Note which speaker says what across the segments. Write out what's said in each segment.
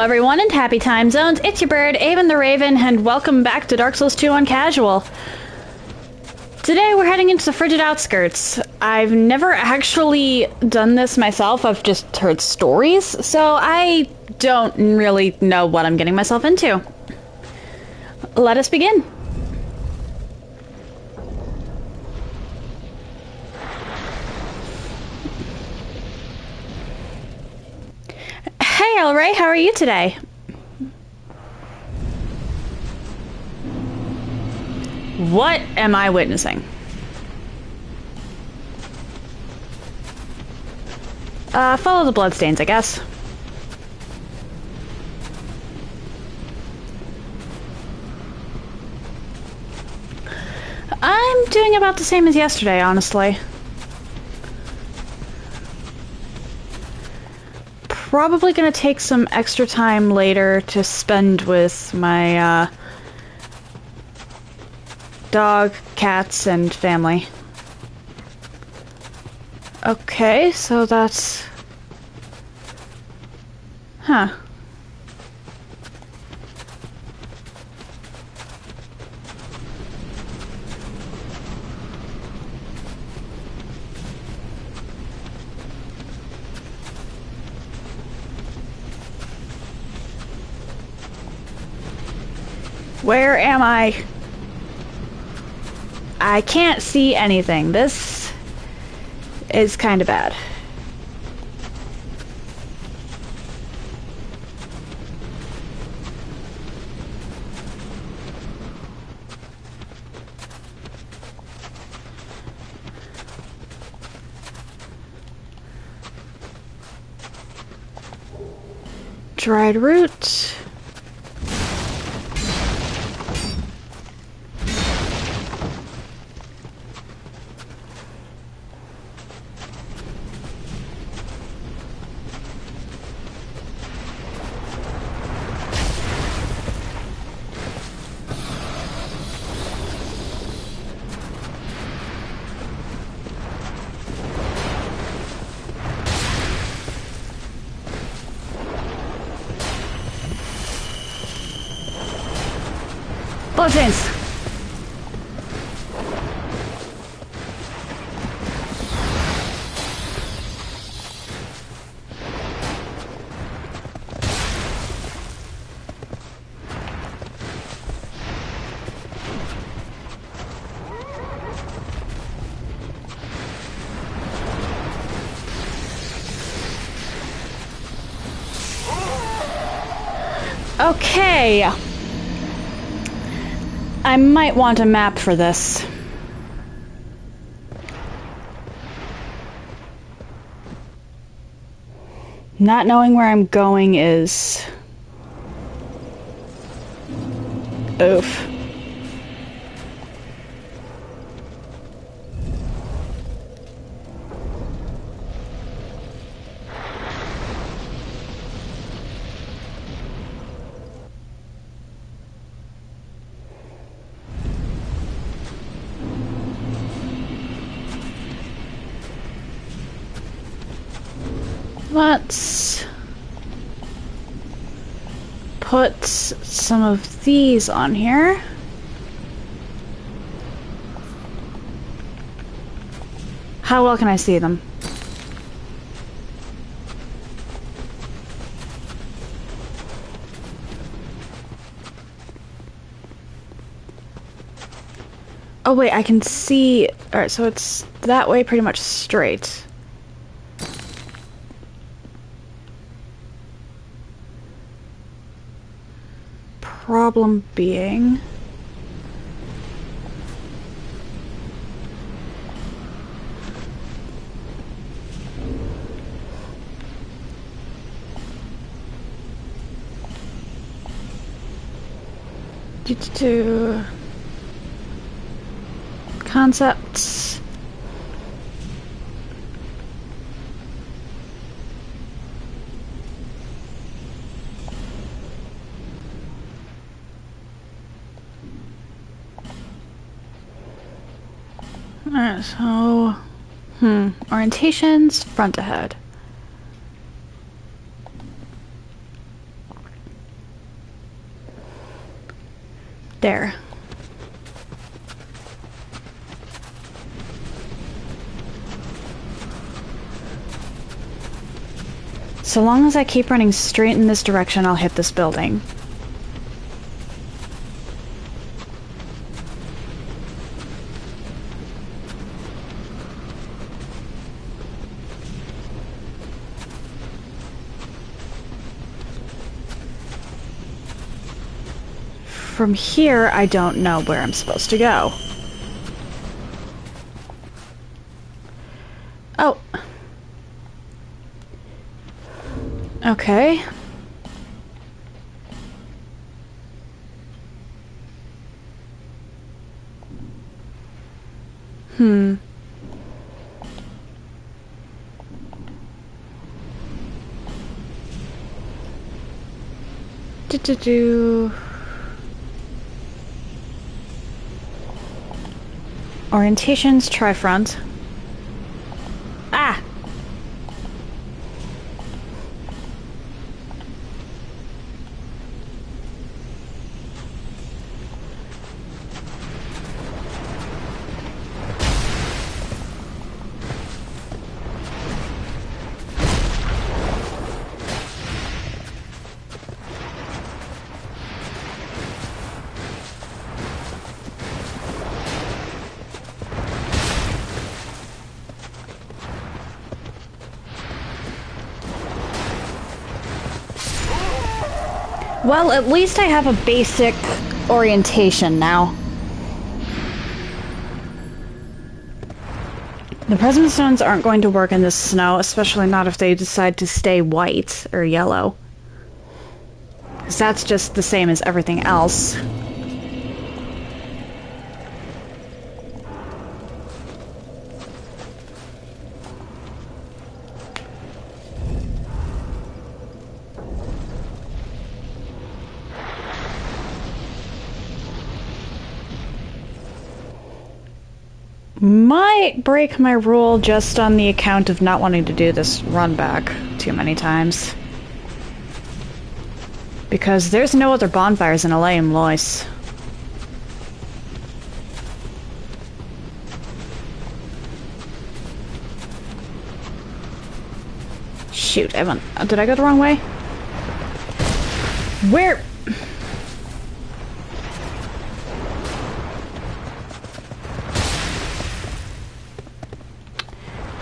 Speaker 1: everyone, and happy time zones. It's your bird, Aevin the Raven, and welcome back to Dark Souls 2 on Casual. Today we're heading into the Frigid Outskirts. I've never actually done this myself, I've just heard stories, so I don't really know what I'm getting myself into. Let us begin. Hey, Elray, how are you today? What am I witnessing? Follow the bloodstains, I guess. I'm doing about the same as yesterday, honestly. Probably gonna take some extra time later to spend with my, dog, cats, and family. Okay, so that's... Huh. Where am I? I can't see anything. This is kind of bad. Dried root. Bloodstains! Okay. I might want a map for this. Not knowing where I'm going is... oof. Let's put some of these on here. How well can I see them? Oh wait, I can see... Alright, so it's that way pretty much straight. Problem being... to concepts. Alright, so... orientations, front ahead. There. So long as I keep running straight in this direction, I'll hit this building. From here, I don't know where I'm supposed to go. Oh. Okay. Do. Orientations, try front. Ah! Well, at least I have a basic orientation now. The present stones aren't going to work in this snow, especially not if they decide to stay white or yellow. Because that's just the same as everything else. Might break my rule just on the account of not wanting to do this run back too many times. Because there's no other bonfires in LA and Lois. Shoot, Evan, did I go the wrong way? Where?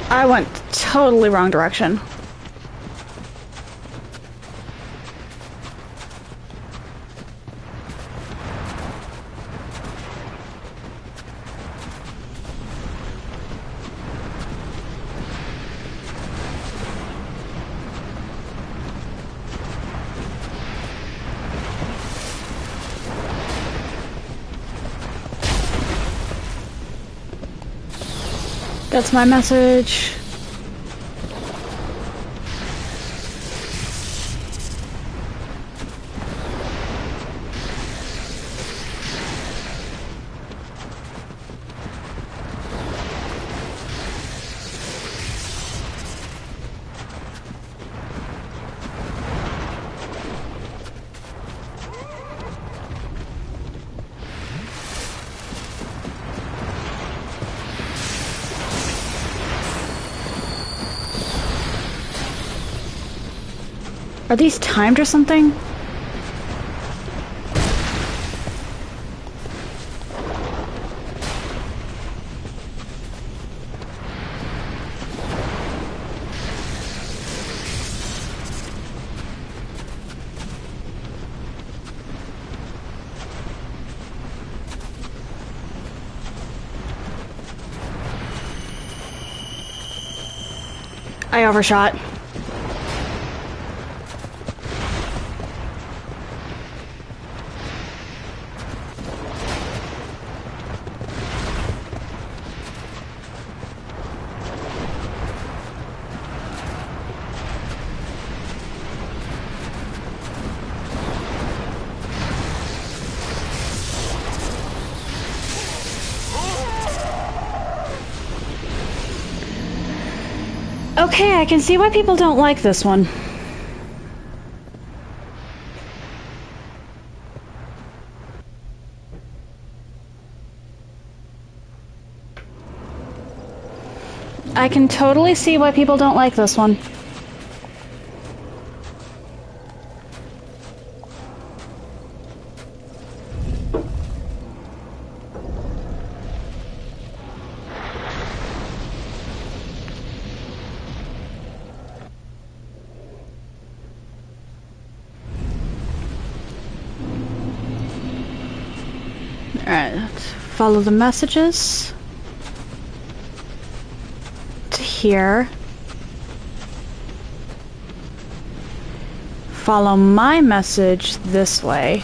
Speaker 1: I went totally wrong direction. That's my message. Are these timed or something? I overshot. Okay, I can see why people don't like this one. I can totally see why people don't like this one. Alright, let's follow the messages to here. Follow my message this way.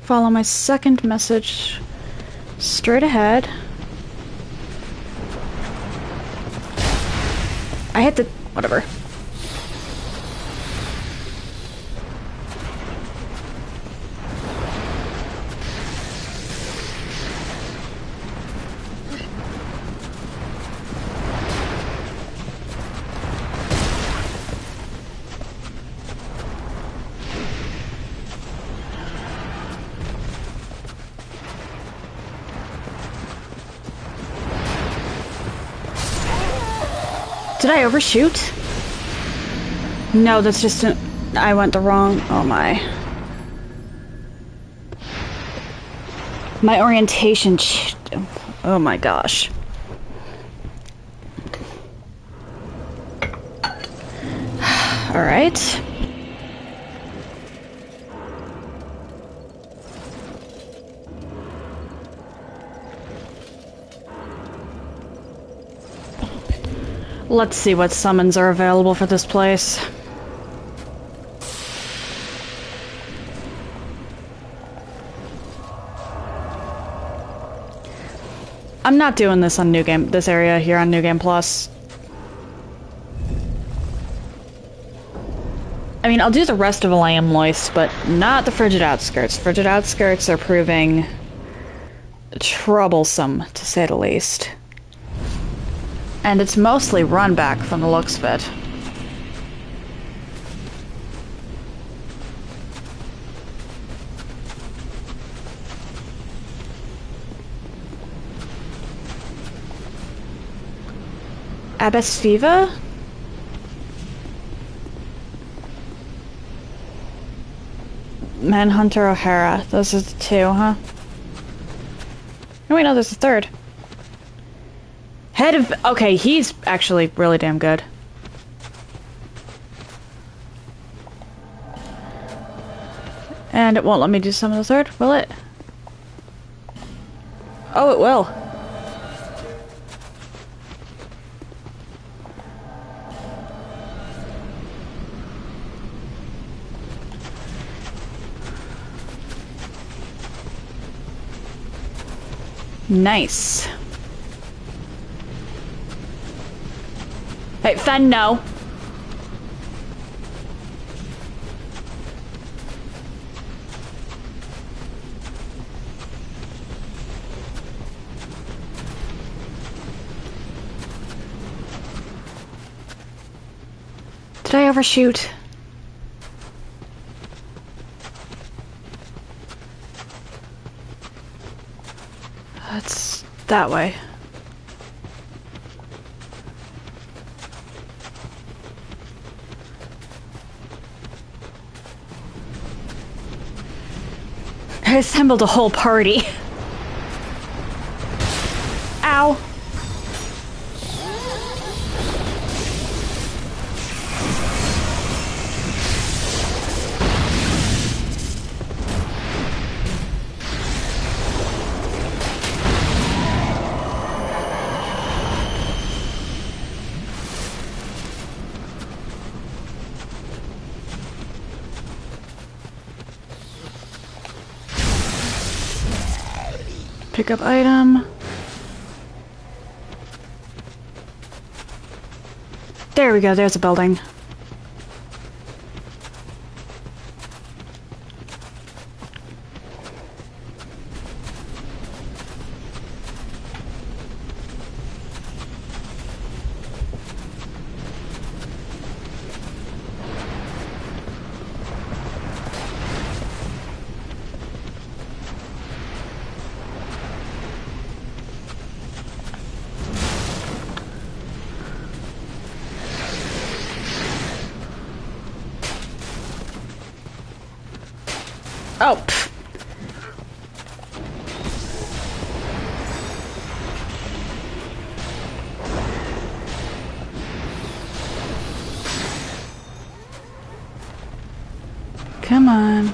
Speaker 1: Follow my second message straight ahead. I hit the... whatever. Did I overshoot? No, that's just an... I went the wrong... Oh my. My orientation... Oh my gosh. Alright. Let's see what summons are available for this place. I'm not doing this on New Game, this area here on New Game Plus. I mean, I'll do the rest of I Am Loist, but not the Frigid Outskirts. Frigid Outskirts are proving troublesome, to say the least. And it's mostly run back from the looks of it. Abbess Viva? Manhunter O'Hara. Those are the two, huh? Oh wait, no, there's a third. Head of... Okay, he's actually really damn good. And it won't let me do some of the third, will it? Oh, it will. Nice. Hey, Fen, no. Did I overshoot? That's that way. I assembled a whole party. Ow. Pick up item. There we go, there's a building. Oh, pff. Come on.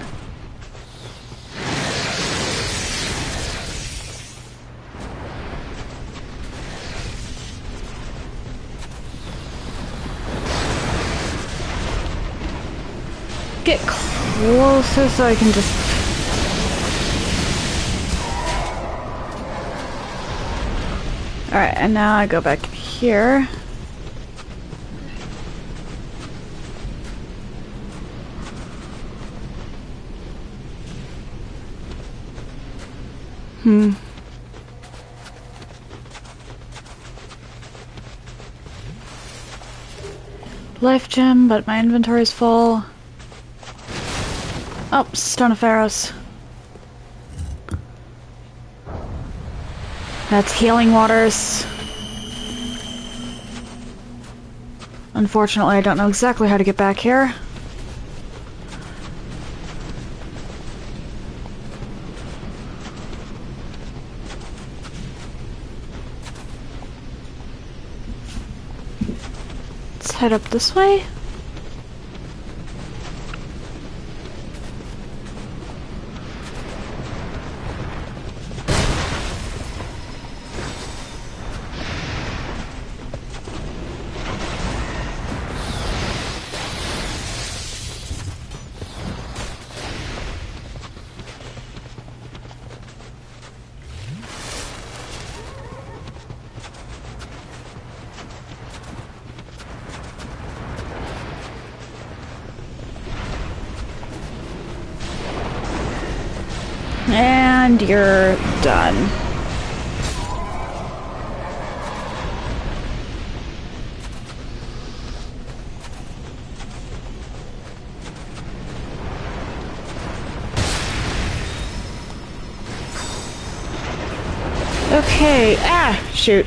Speaker 1: Get closer so I can just... Alright, and now I go back here. Life gem, but my inventory is full. Oh, Stone of Pharaohs. That's healing waters. Unfortunately, I don't know exactly how to get back here. Let's head up this way. And you're done. Okay, shoot.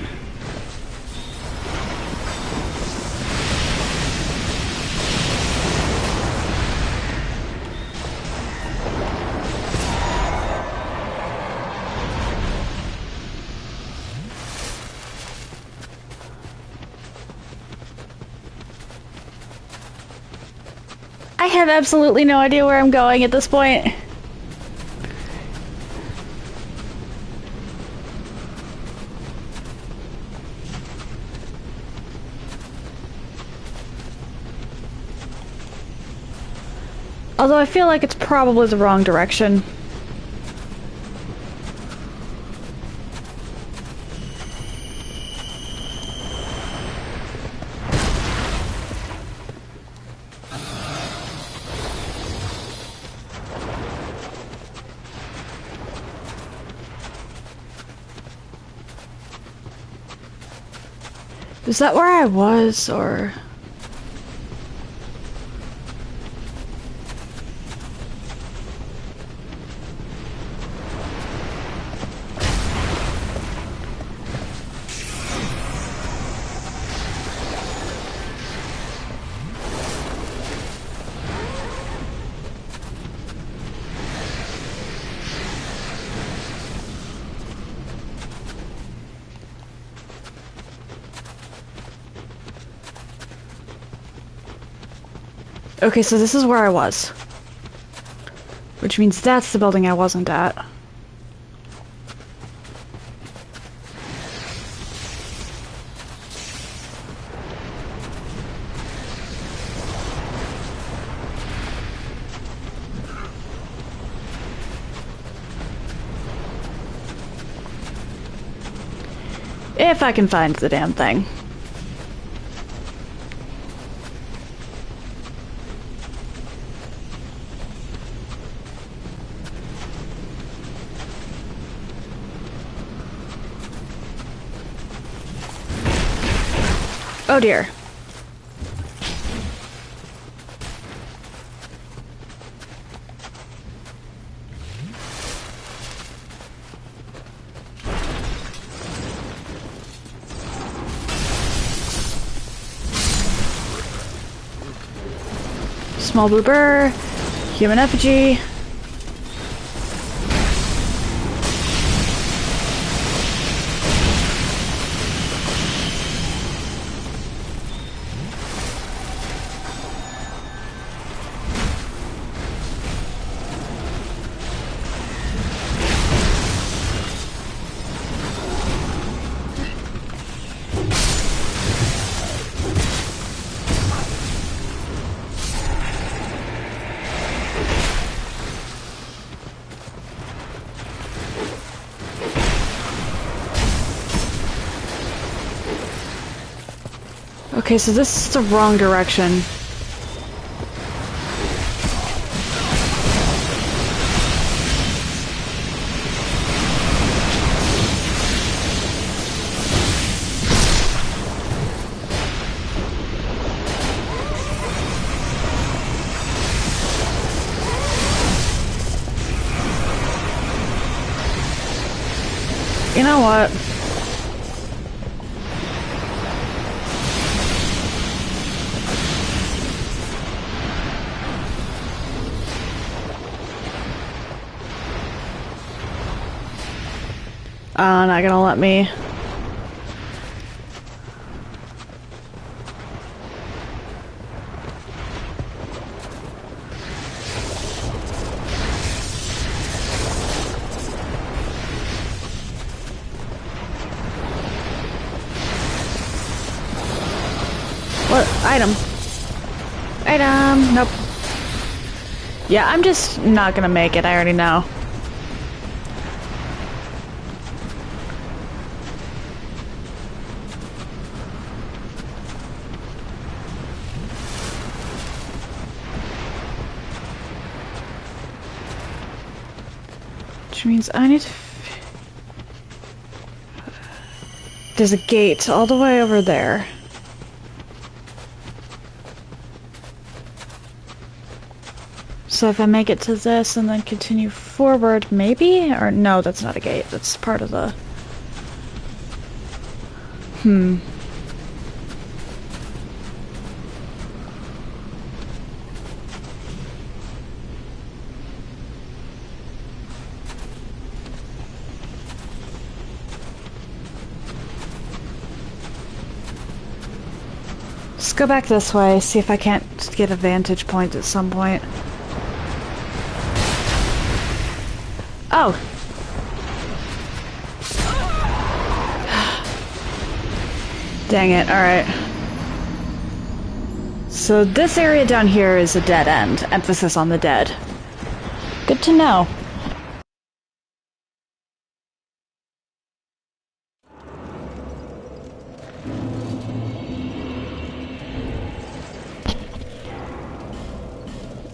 Speaker 1: I have absolutely no idea where I'm going at this point. Although I feel like it's probably the wrong direction. Is that where I was, or...? Okay, so this is where I was. Which means that's the building I wasn't at. If I can find the damn thing. Oh dear. Small blue burr, human effigy. Okay, so this is the wrong direction. You know what? Not gonna let me. What? Item. Item. Nope. Yeah, I'm just not gonna make it. I already know. Which means I need to... There's a gate all the way over there. So if I make it to this and then continue forward, maybe? Or no, that's not a gate. That's part of the... Let's go back this way, see if I can't get a vantage point at some point. Oh! Dang it, alright. So this area down here is a dead end. Emphasis on the dead. Good to know.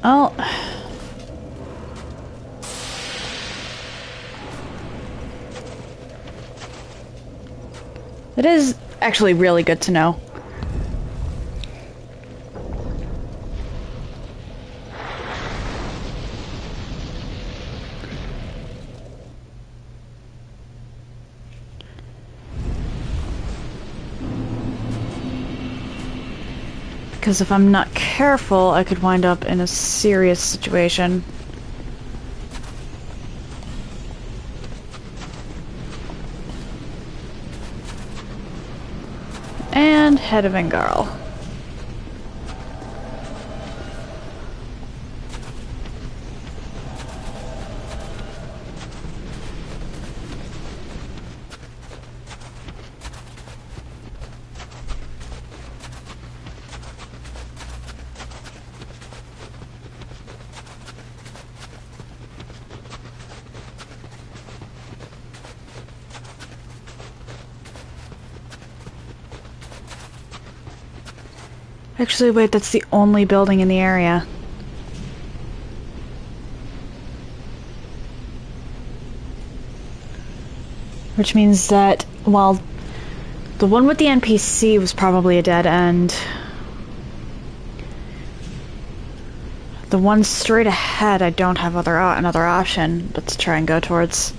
Speaker 1: Oh. It is actually really good to know. Because if I'm not careful, I could wind up in a serious situation. And head of Vengarl. Actually, wait, that's the only building in the area. Which means that, while the one with the NPC was probably a dead end, the one straight ahead I don't have another option but to try and go towards.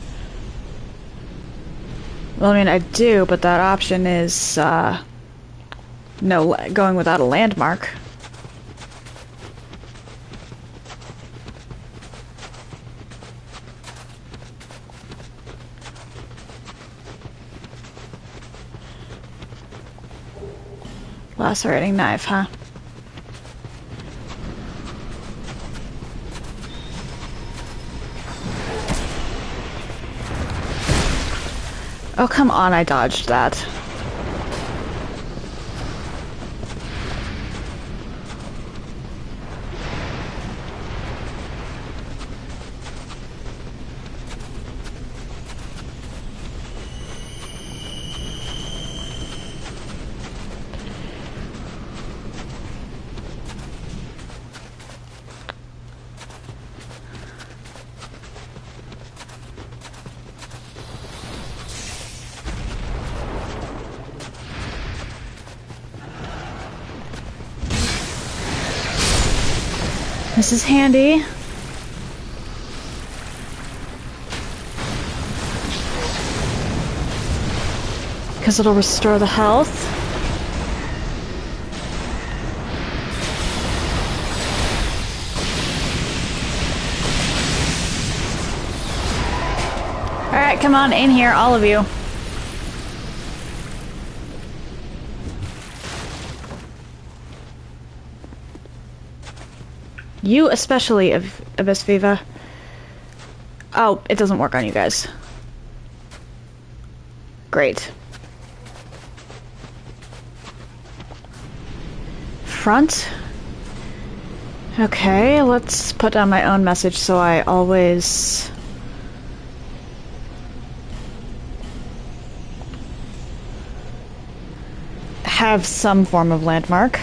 Speaker 1: Well, I mean, I do, but that option is, no, going without a landmark. Lacerating knife, huh? Oh, come on, I dodged that. This is handy. Because it'll restore the health. Alright, come on, in here, all of you. You especially, Abyss Viva. Oh, it doesn't work on you guys. Great. Front. Okay, let's put down my own message so I always... have some form of landmark.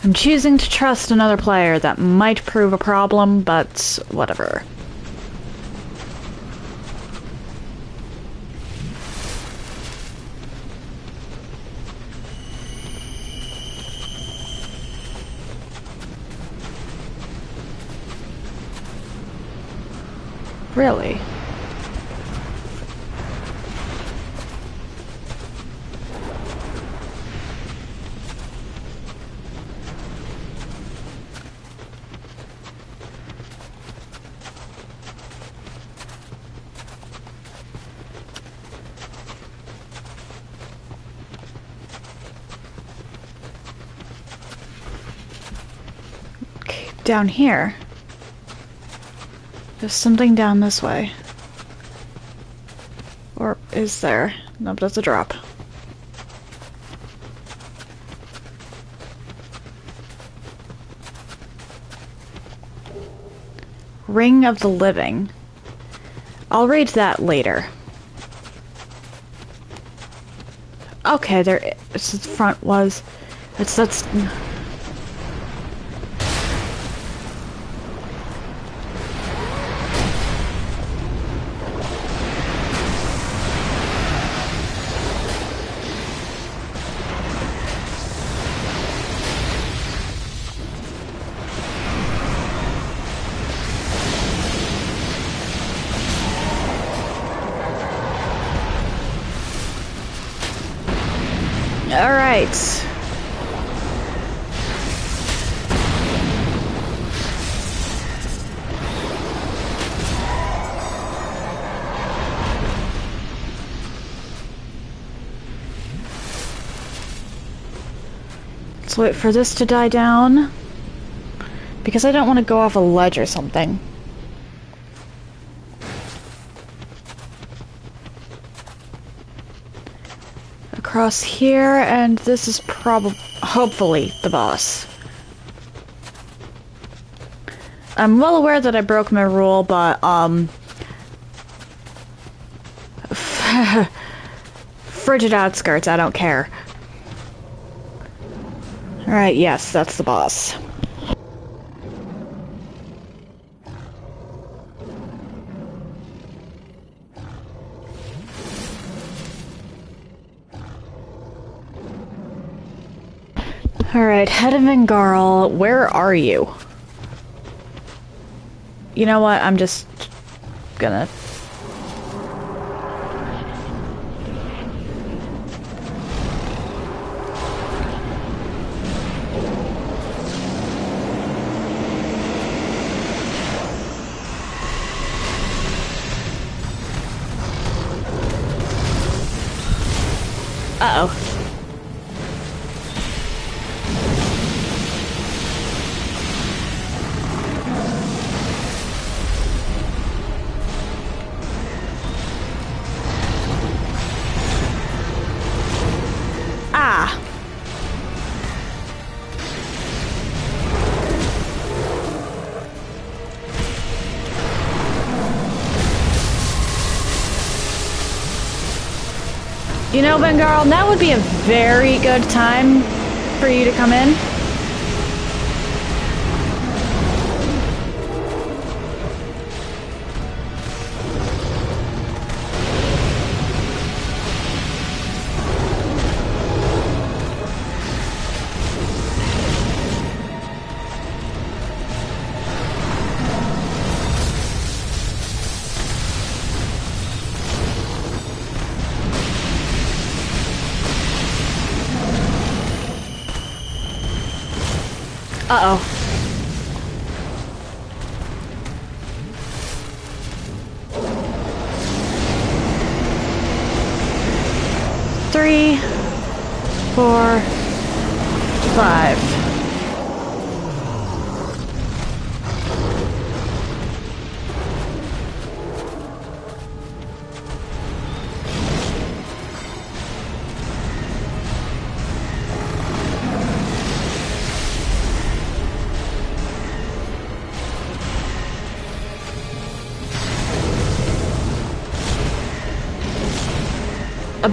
Speaker 1: I'm choosing to trust another player. That might prove a problem, but whatever. Really? Down here. There's something down this way. Or is there? Nope, that's a drop. Ring of the Living. I'll read that later. Okay, there. It's the front was. That's. All right. Let's wait for this to die down, because I don't want to go off a ledge or something. Across here, and this is hopefully the boss. I'm well aware that I broke my rule, but Frigid Outskirts, I don't care. Alright, yes, that's the boss. Alright, head of Vengarl, where are you? You know what, I'm just gonna... Uh-oh. You know, Vengarl, now would be a very good time for you to come in. Uh-oh. Three, 4, 5.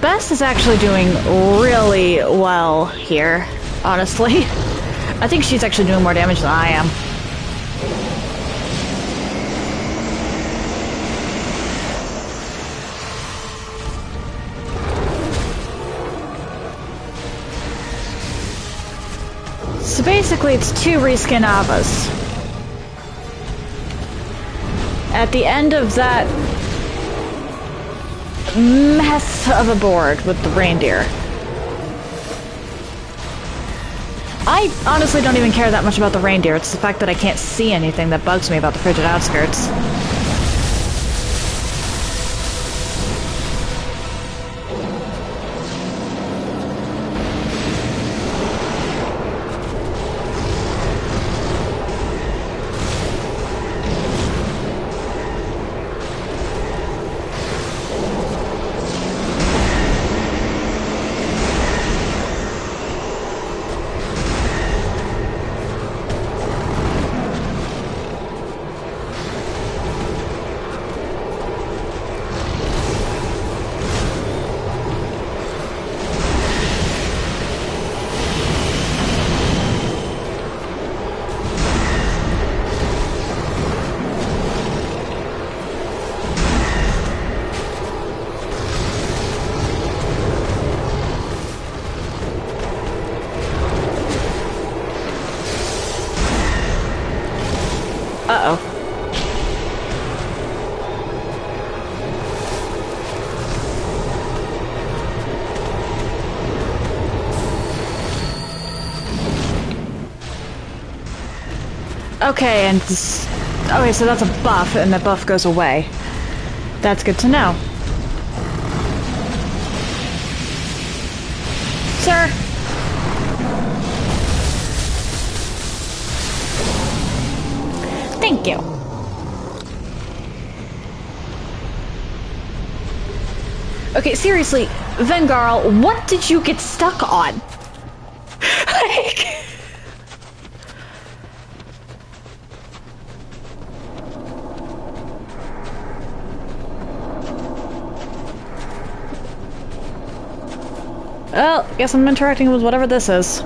Speaker 1: Bess is actually doing really well here, honestly. I think she's actually doing more damage than I am. So basically it's 2 reskin Avas. At the end of that mess of a board with the reindeer. I honestly don't even care that much about the reindeer. It's the fact that I can't see anything that bugs me about the Frigid Outskirts. Uh-oh. Okay, and this... Okay, so that's a buff, and the buff goes away. That's good to know. Sir? Thank you. Okay, seriously, Vengarl, what did you get stuck on? Like... Well, guess I'm interacting with whatever this is.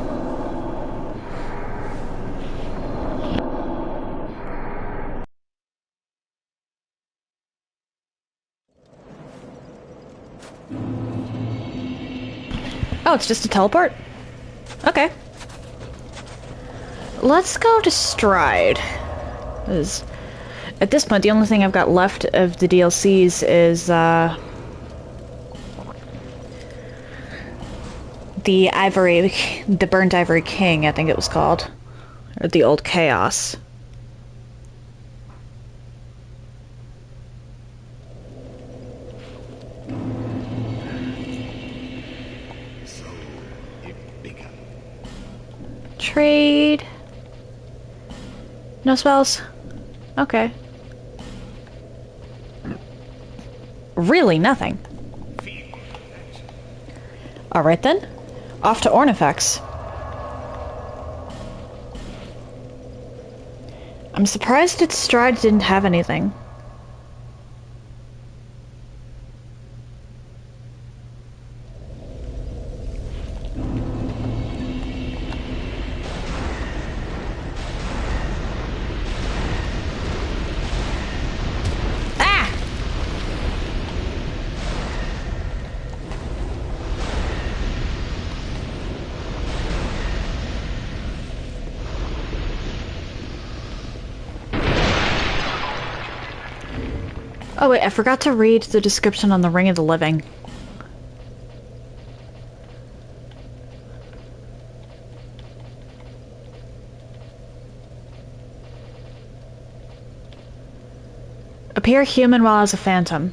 Speaker 1: Oh, it's just a teleport? Okay. Let's go to Stride. 'Cause at this point, the only thing I've got left of the DLCs is, the Burnt Ivory King, I think it was called. Or the Old Chaos. Trade. No spells? Okay. Really nothing. Alright then. Off to Ornifex. I'm surprised that Stride didn't have anything. Oh wait, I forgot to read the description on the Ring of the Living. Appear human while as a phantom.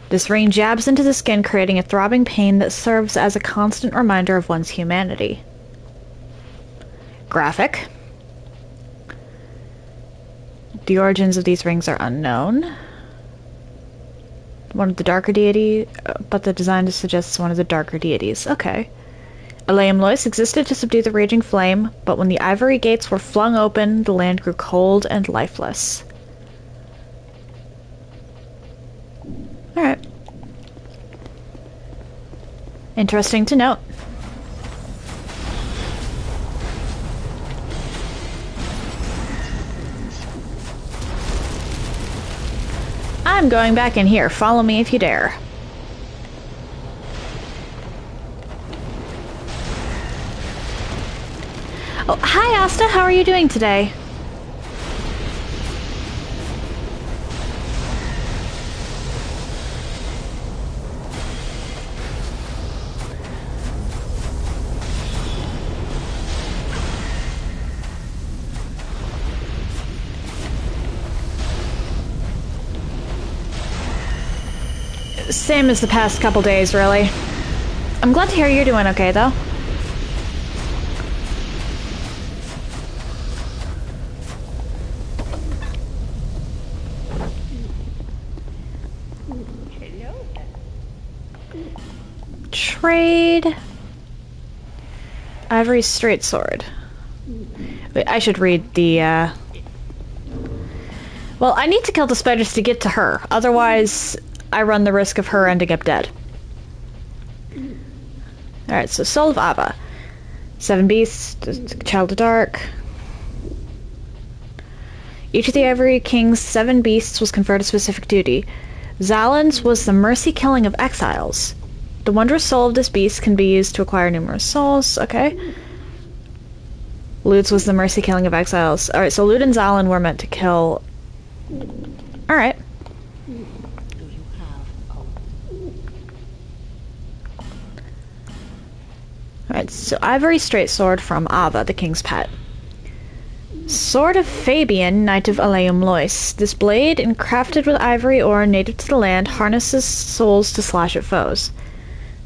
Speaker 1: This ring jabs into the skin, creating a throbbing pain that serves as a constant reminder of one's humanity. Graphic. The origins of these rings are unknown. One of the darker deity, but the design suggests one of the darker deities. Okay. Aleum Lois existed to subdue the raging flame, but when the ivory gates were flung open, the land grew cold and lifeless. Alright. Interesting to note. I'm going back in here. Follow me if you dare. Oh, hi Asta, how are you doing today? Same as the past couple days, really. I'm glad to hear you're doing okay, though. Trade. Ivory straight sword. Wait, I should read the, Well, I need to kill the spiders to get to her. Otherwise, I run the risk of her ending up dead. Alright, so Soul of Ava. 7 beasts, Child of Dark. Each of the Ivory King's 7 beasts was conferred a specific duty. Zallen's was the mercy killing of exiles. The wondrous soul of this beast can be used to acquire numerous souls. Okay. Lud's was the mercy killing of exiles. Alright, so Lud and Zallen were meant to kill... Alright. Alright, so Ivory Straight Sword from Ava, the king's pet. Sword of Fabian, Knight of Aleum Lois. This blade, crafted with ivory ore native to the land, harnesses souls to slash at foes.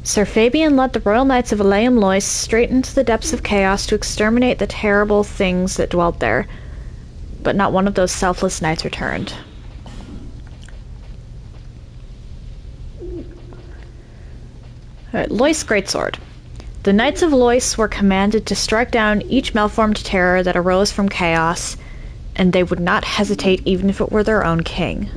Speaker 1: Sir Fabian led the Royal Knights of Aleum Lois straight into the depths of chaos to exterminate the terrible things that dwelt there. But not one of those selfless knights returned. Alright, Lois Greatsword. The Knights of Lois were commanded to strike down each malformed terror that arose from chaos, and they would not hesitate even if it were their own king.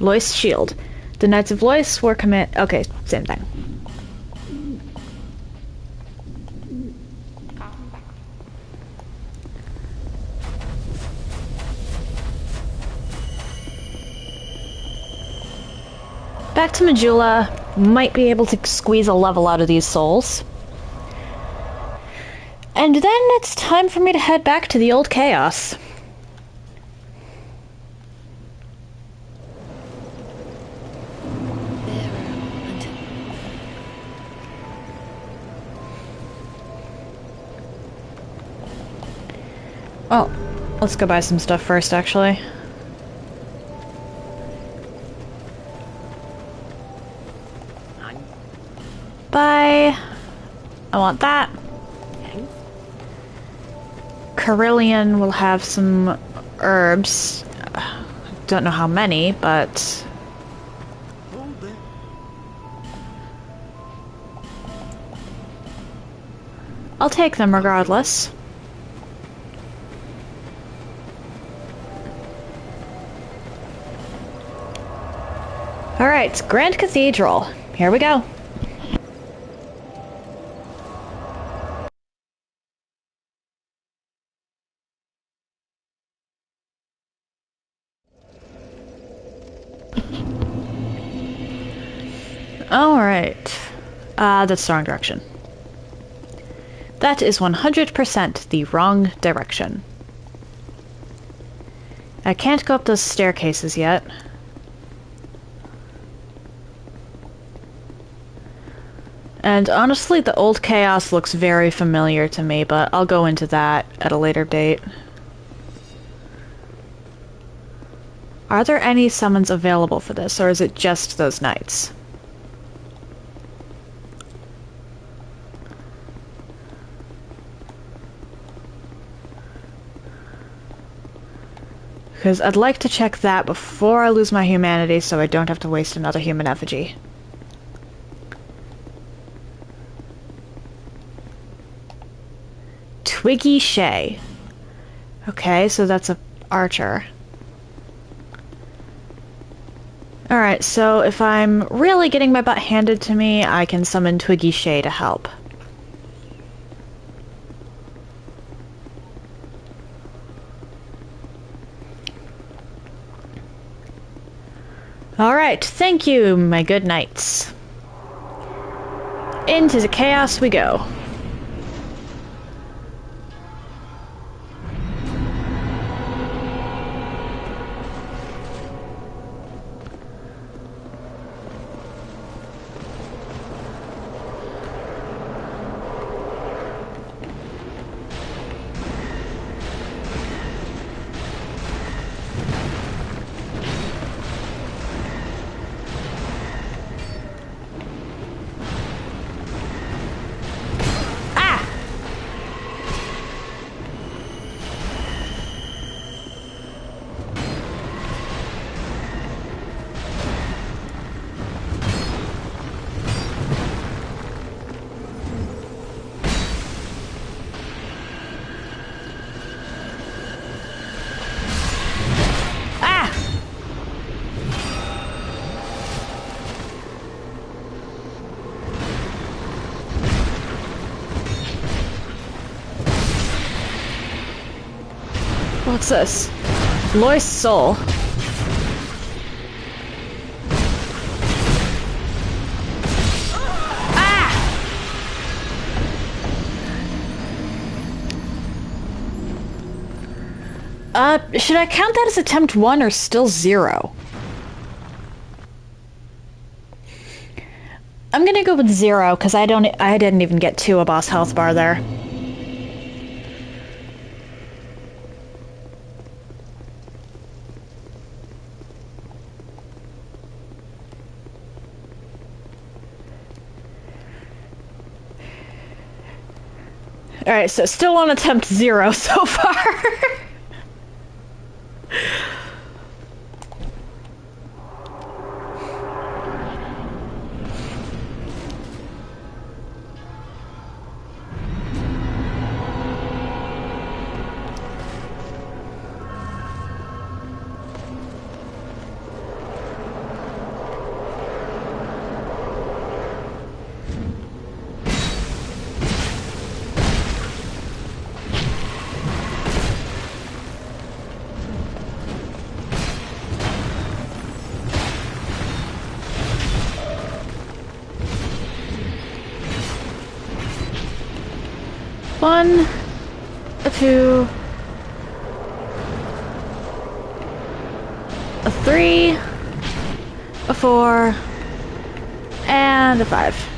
Speaker 1: Lois Shield. The Knights of Lois were okay, same thing. Back to Majula. Might be able to squeeze a level out of these souls. And then it's time for me to head back to the old chaos. Oh, let's go buy some stuff first, actually. Bye. I want that. Carillion will have some herbs. Don't know how many, but... I'll take them regardless. Alright, Grand Cathedral. Here we go. Alright. That's the wrong direction. That is 100% the wrong direction. I can't go up those staircases yet. And honestly, the old chaos looks very familiar to me, but I'll go into that at a later date. Are there any summons available for this, or is it just those knights? Because I'd like to check that before I lose my humanity so I don't have to waste another human effigy. Twiggy Shay. Okay, so that's a archer. Alright, so if I'm really getting my butt handed to me, I can summon Twiggy Shay to help. Alright, thank you, my good knights. Into the chaos we go. What's this? Lois Soul. Should I count that as attempt 1 or still 0? I'm gonna go with 0, because I didn't even get to a boss health bar there. Alright, so still on attempt 0 so far. One, a 2, a 3, a 4, and a 5.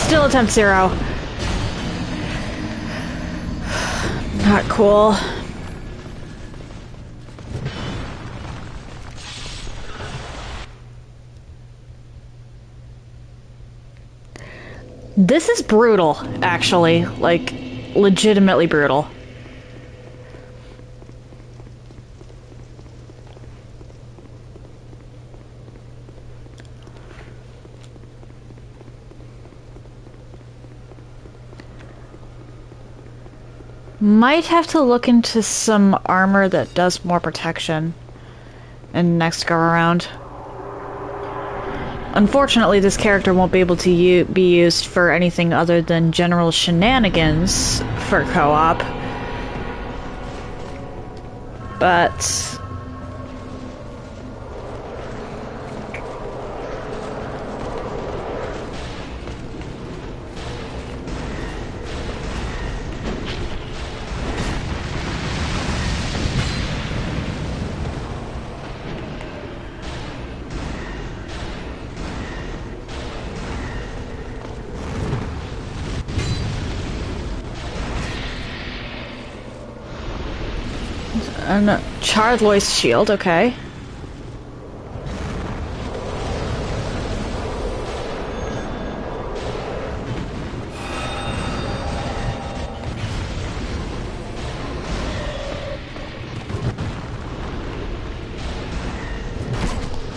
Speaker 1: Still attempt 0. Not cool. This is brutal, actually. Like, legitimately brutal. Might have to look into some armor that does more protection in next go around. Unfortunately, this character won't be able to be used for anything other than general shenanigans for co-op. But a charred Lois shield, okay.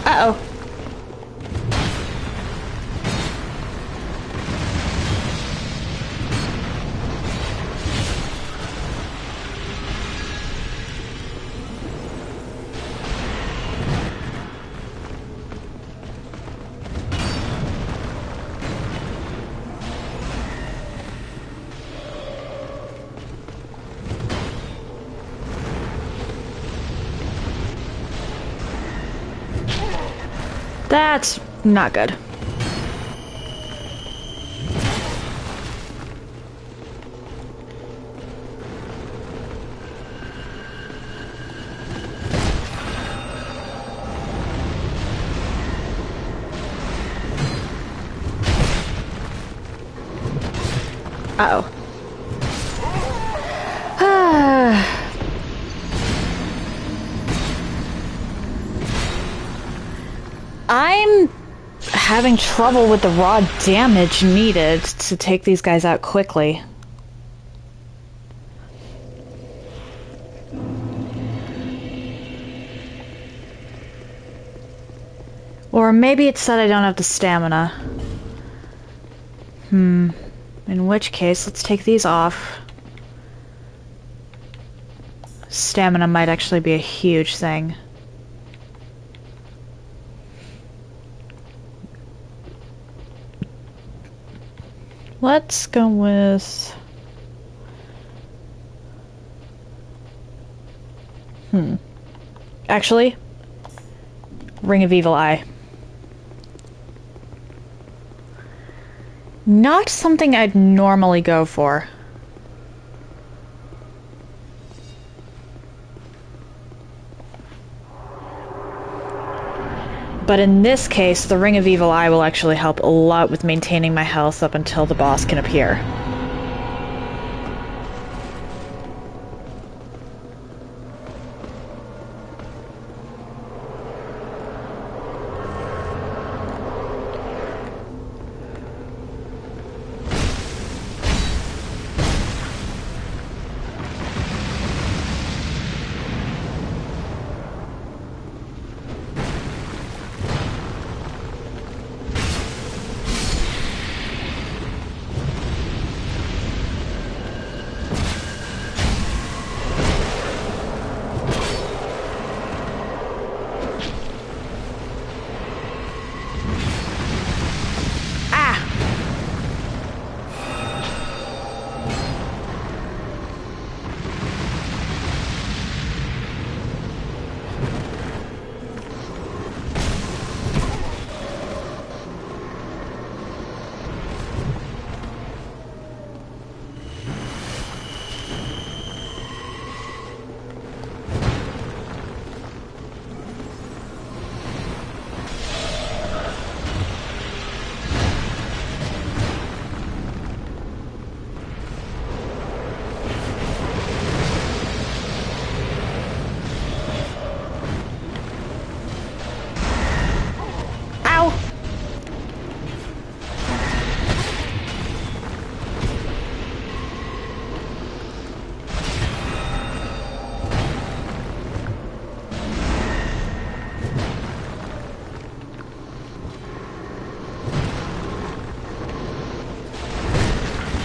Speaker 1: Uh-oh. That's not good. Uh-oh. I'm having trouble with the raw damage needed to take these guys out quickly. Or maybe it's that I don't have the stamina. In which case, let's take these off. Stamina might actually be a huge thing. Let's go with... Actually, Ring of Evil Eye. Not something I'd normally go for. But in this case, the Ring of Evil Eye will actually help a lot with maintaining my health up until the boss can appear.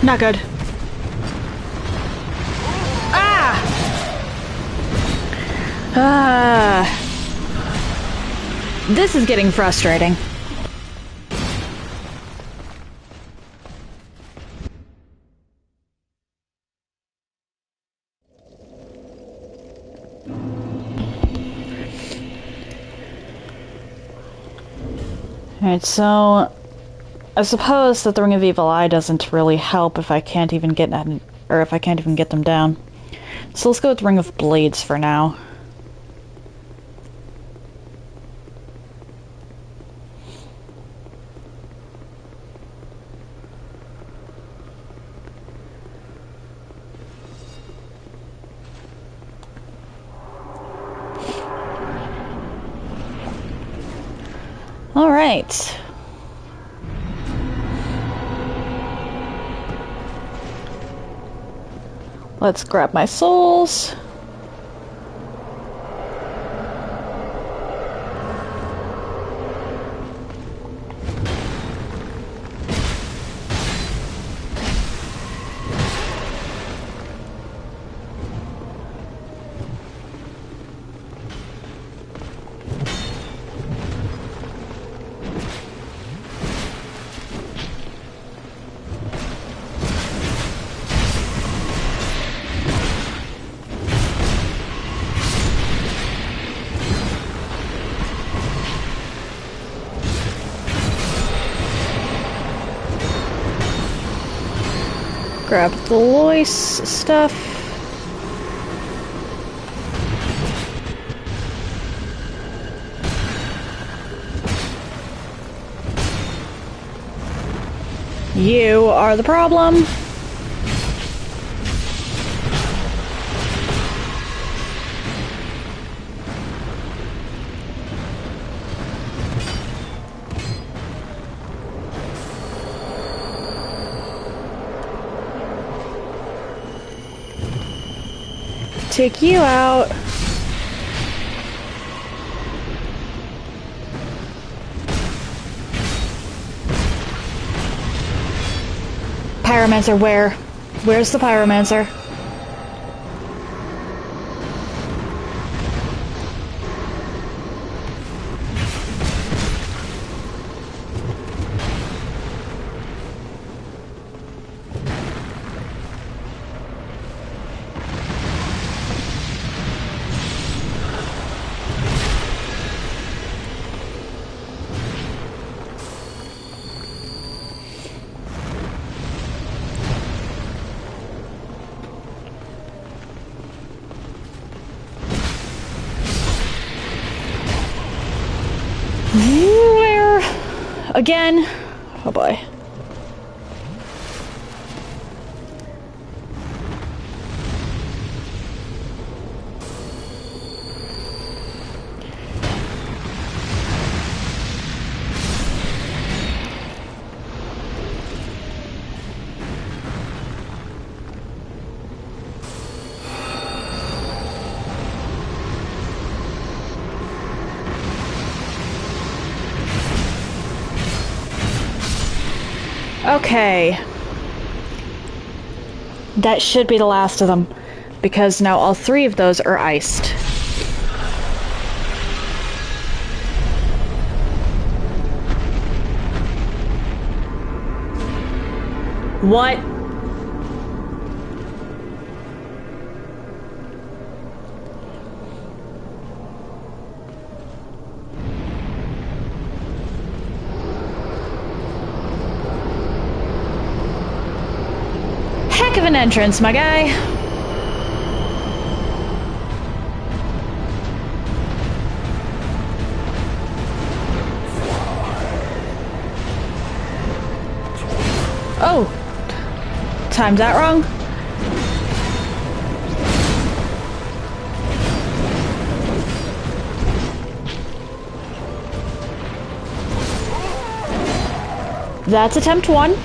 Speaker 1: Not good. Ah! This is getting frustrating. Alright, so I suppose that the Ring of Evil Eye doesn't really help if I can't even get them down. So let's go with Ring of Blades for now. All right. Let's grab my souls. Grab the Lois stuff. You are the problem. Take you out. Pyromancer, where? Where's the Pyromancer? Where? Again? Oh boy. Okay. That should be the last of them, because now all three of those are iced. What? Heck of an entrance, my guy. Oh. Timed that wrong. That's attempt one.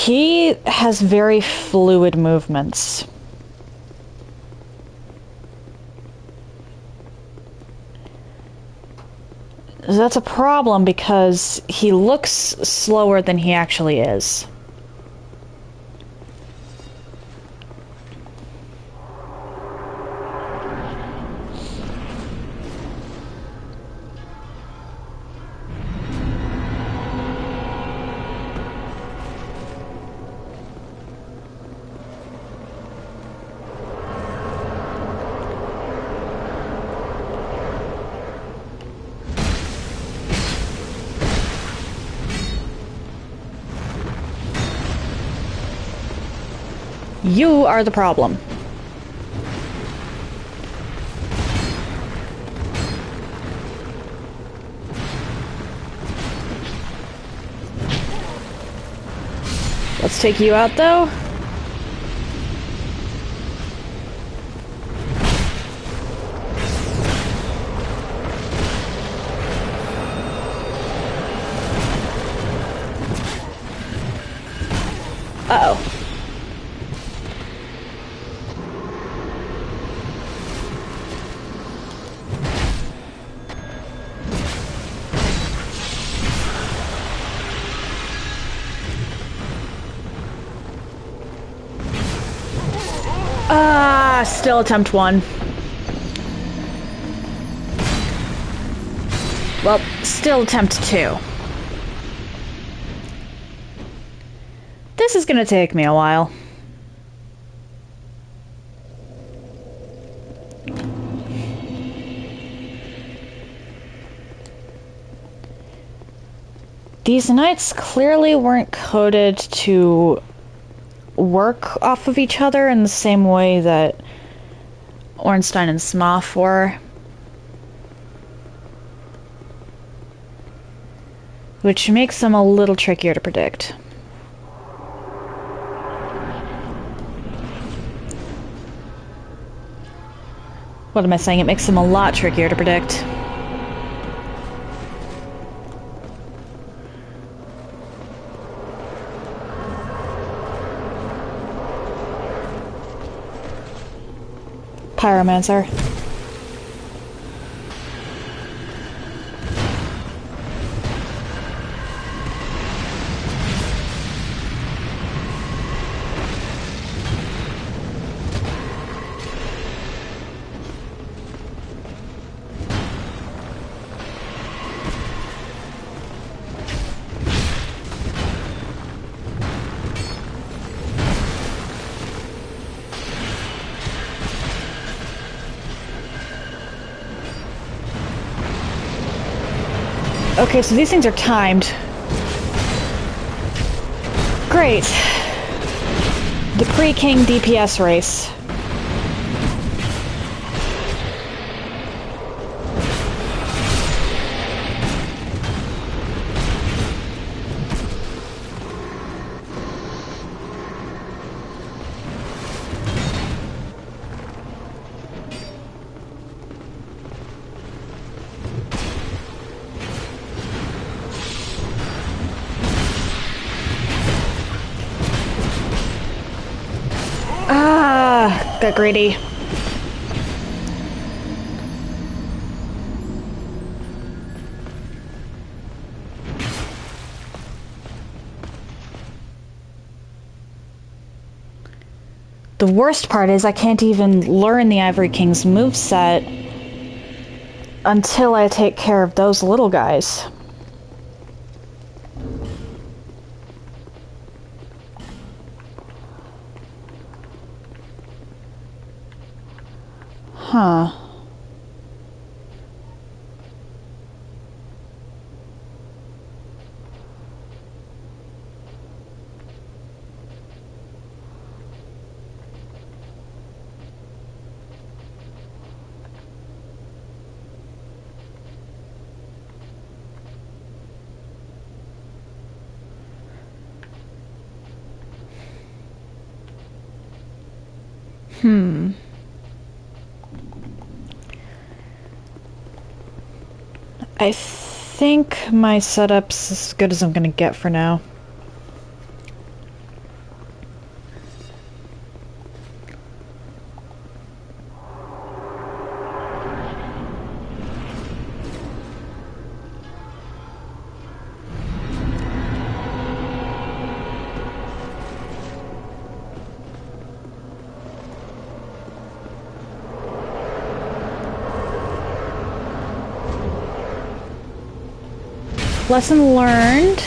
Speaker 1: He has very fluid movements. That's a problem because he looks slower than he actually is. You are the problem. Let's take you out, though. Uh-oh. Still attempt 1. Well, still attempt 2. This is gonna take me a while. These knights clearly weren't coded to work off of each other in the same way that Ornstein and Smough were. Which makes them a little trickier to predict. What am I saying? It makes them a lot trickier to predict. Pyromancer. Okay, so these things are timed. Great. The pre-King DPS race. Got greedy. The worst part is I can't even learn the Ivory King's moveset until I take care of those little guys. Huh. I think my setup's as good as I'm gonna get for now. Lesson learned.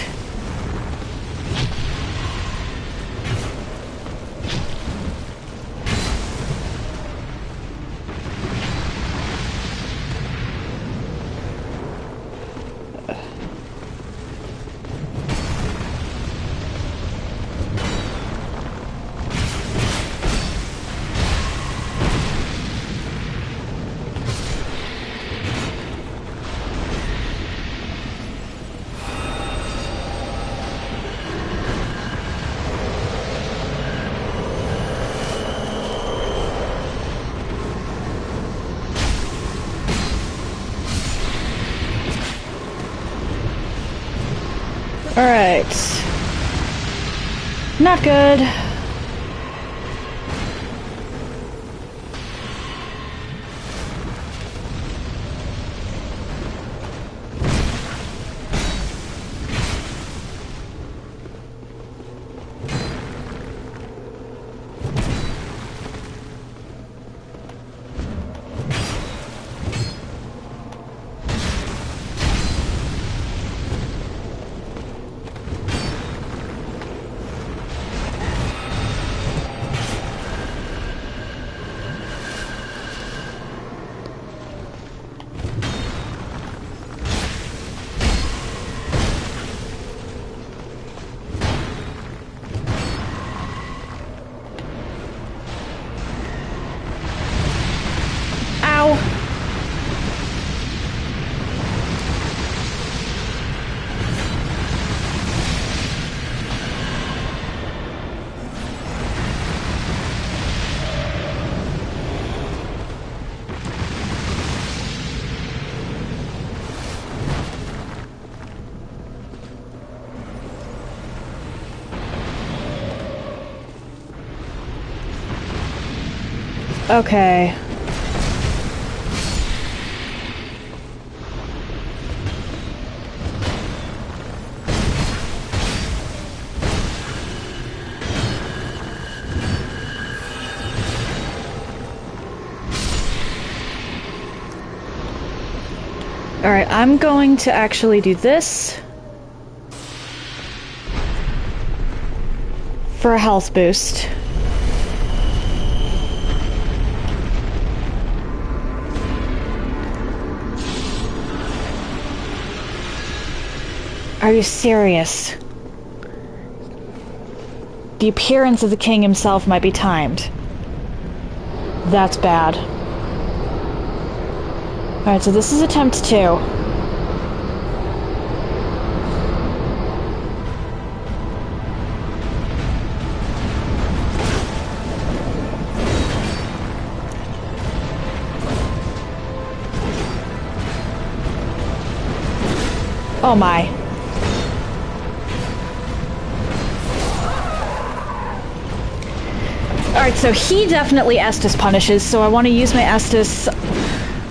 Speaker 1: Alright. Not good. Okay. Alright, I'm going to actually do this for a health boost. Are you serious? The appearance of the king himself might be timed. That's bad. Alright, so this is attempt 2. Oh my. Alright, so he definitely Estus punishes, so I want to use my Estus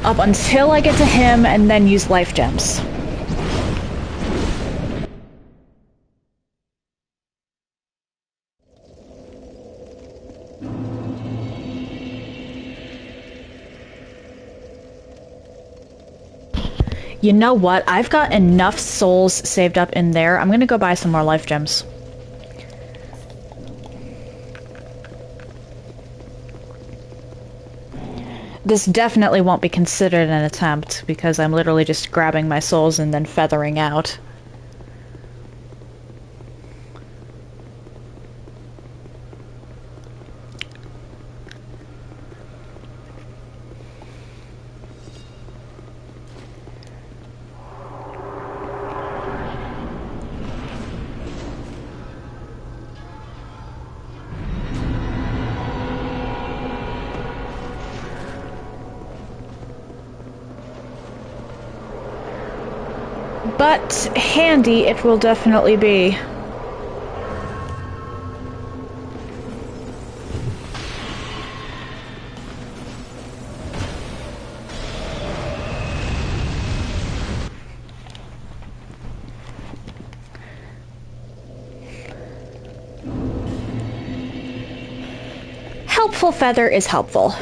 Speaker 1: up until I get to him and then use life gems. You know what? I've got enough souls saved up in there. I'm gonna go buy some more life gems. This definitely won't be considered an attempt, because I'm literally just grabbing my souls and then feathering out. But handy it will definitely be. Helpful feather is helpful.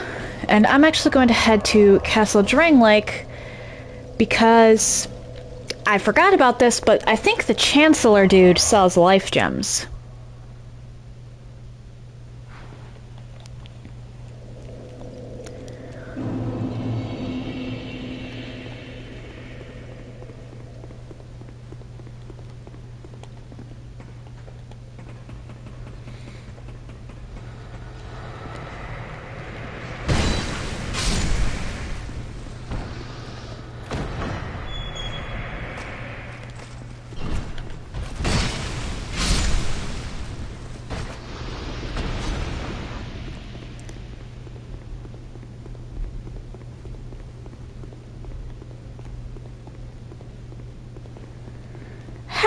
Speaker 1: And I'm actually going to head to Castle Dranglake because I forgot about this, but I think the Chancellor dude sells life gems.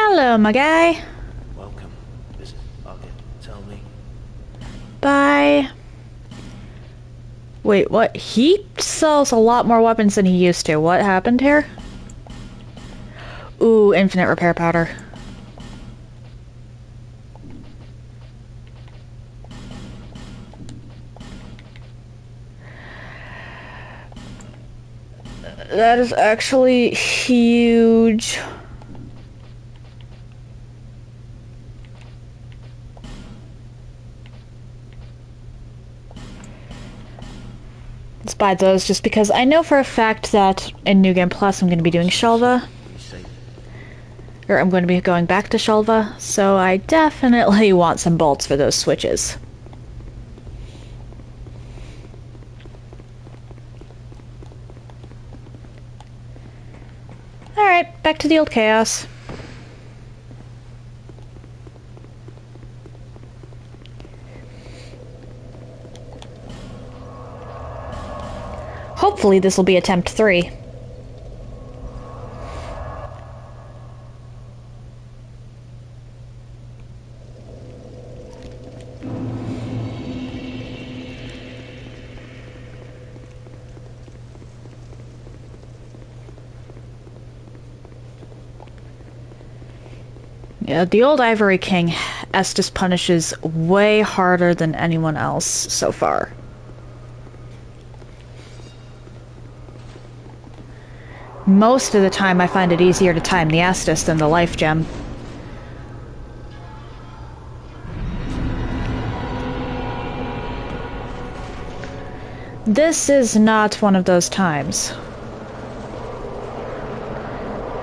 Speaker 1: Hello, my guy.
Speaker 2: Welcome. Is it? Okay, tell me.
Speaker 1: Bye. Wait, what? He sells a lot more weapons than he used to. What happened here? Ooh, infinite repair powder. That is actually huge. Let's buy those just because I know for a fact that in New Game Plus I'm going to be doing Shelva. Or I'm going to be going back to Shelva, so I definitely want some bolts for those switches. Alright, back to the old chaos. Hopefully this will be attempt 3. Yeah, the old Ivory King, Estus punishes way harder than anyone else so far. Most of the time I find it easier to time the Estus than the life gem. This is not one of those times.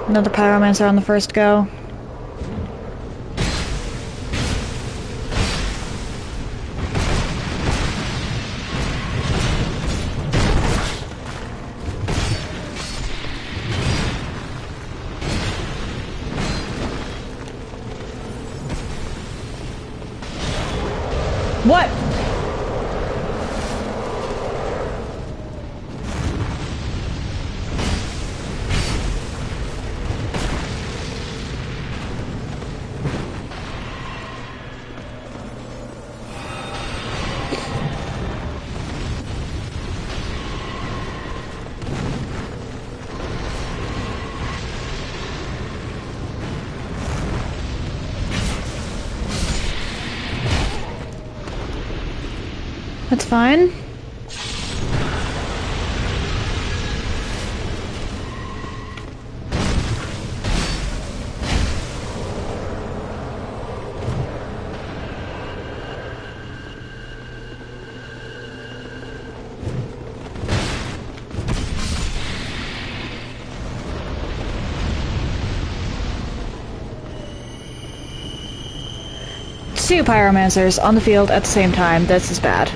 Speaker 1: Another Pyromancer on the first go. What? That's fine. Two Pyromancers on the field at the same time. This is bad.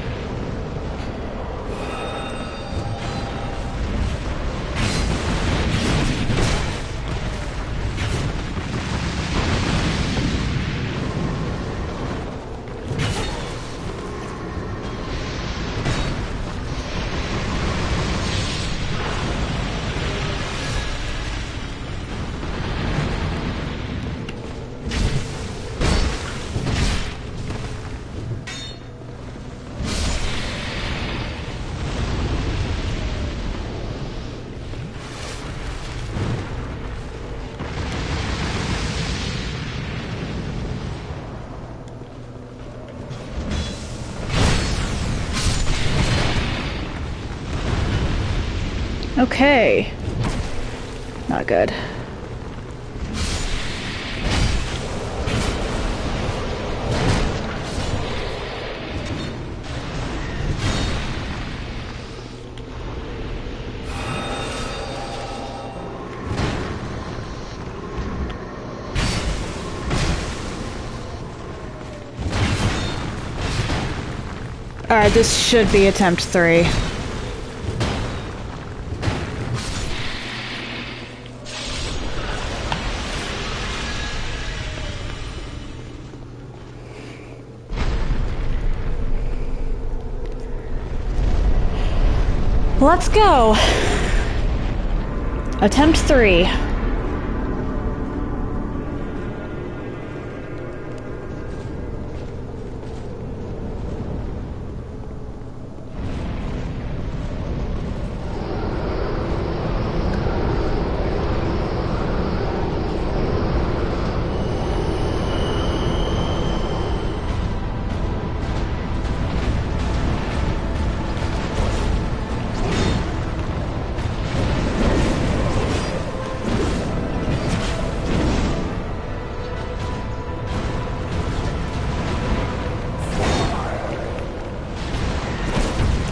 Speaker 1: Okay. Not good. Alright, this should be attempt 3. Let's go. Attempt 3.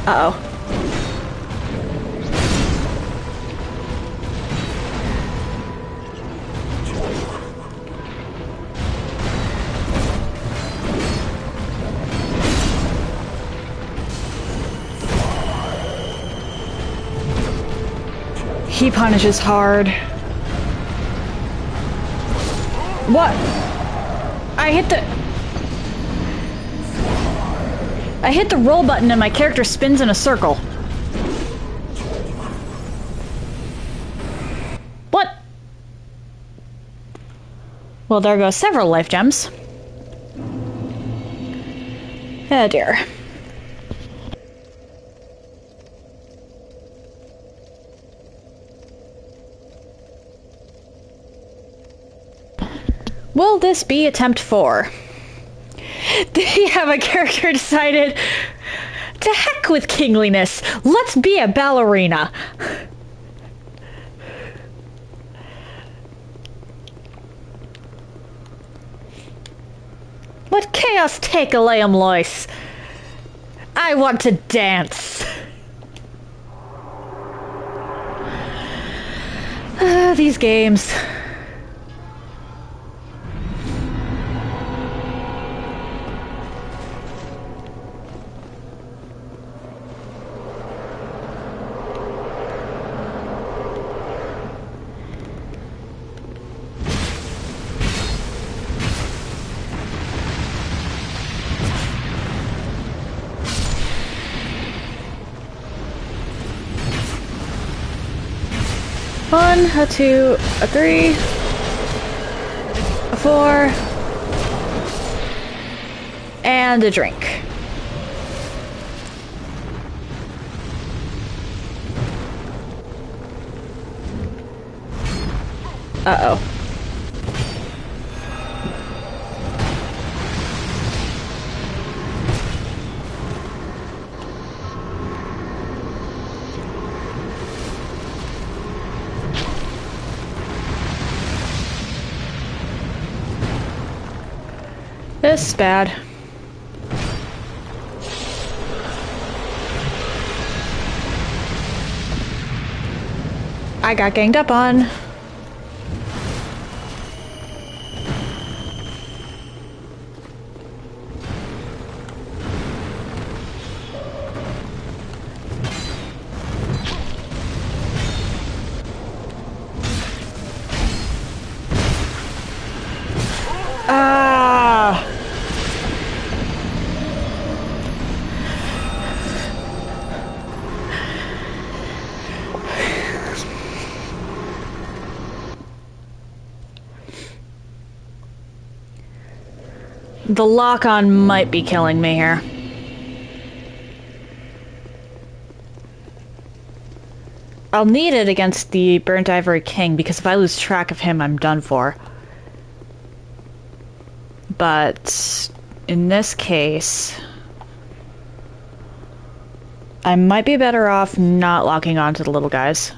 Speaker 1: Uh-oh. He punishes hard. What? I hit the roll button and my character spins in a circle. What? Well, there go several life gems. Oh dear. Will this be attempt 4? They have a character decided, to heck with kingliness, let's be a ballerina. Let chaos take a Liam Lois. I want to dance. These games. One, a 2, a 3, a 4, and a drink. Uh-oh. This is bad. I got ganged up on. The lock-on might be killing me here. I'll need it against the Burnt Ivory King, because if I lose track of him, I'm done for. But in this case, I might be better off not locking on to the little guys.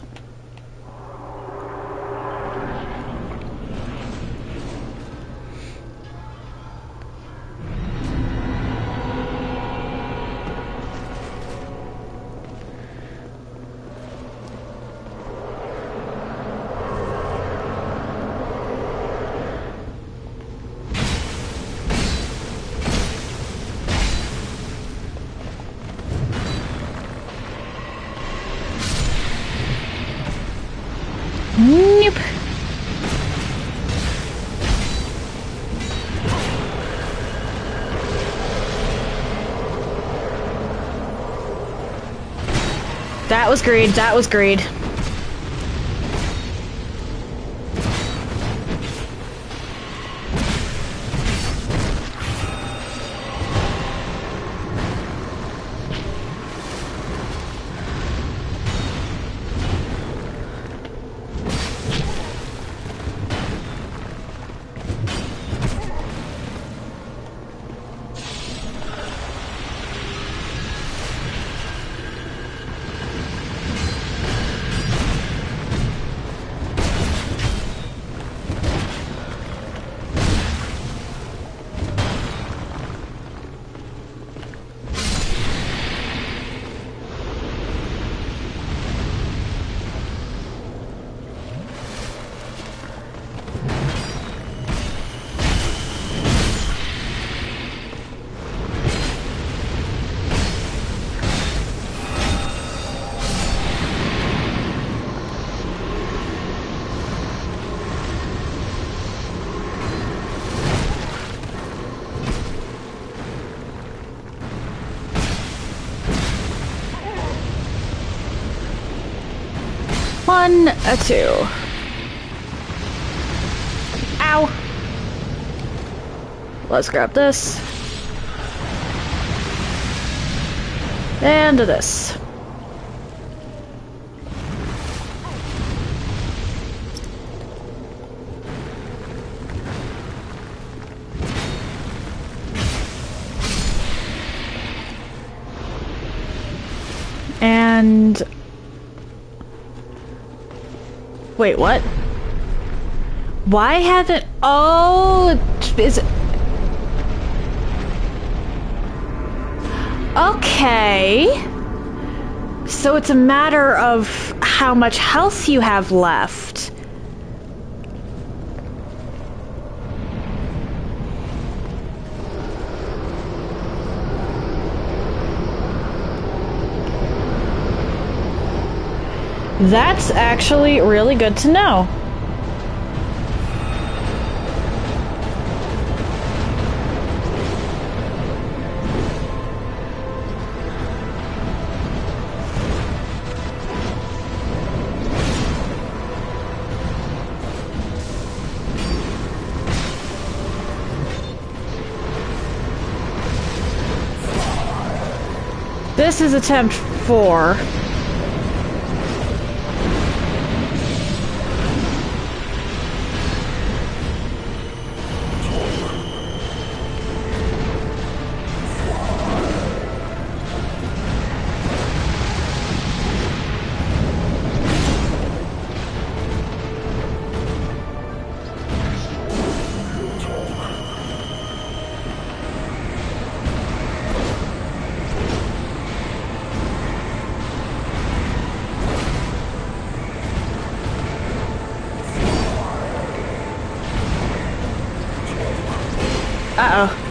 Speaker 1: Nope. That was greed. That was greed. One, a two. Ow. Let's grab this. And this. And... wait, what? Why hasn't... oh, is it... okay. So it's a matter of how much health you have left. That's actually really good to know. This is attempt 4. Uh-oh.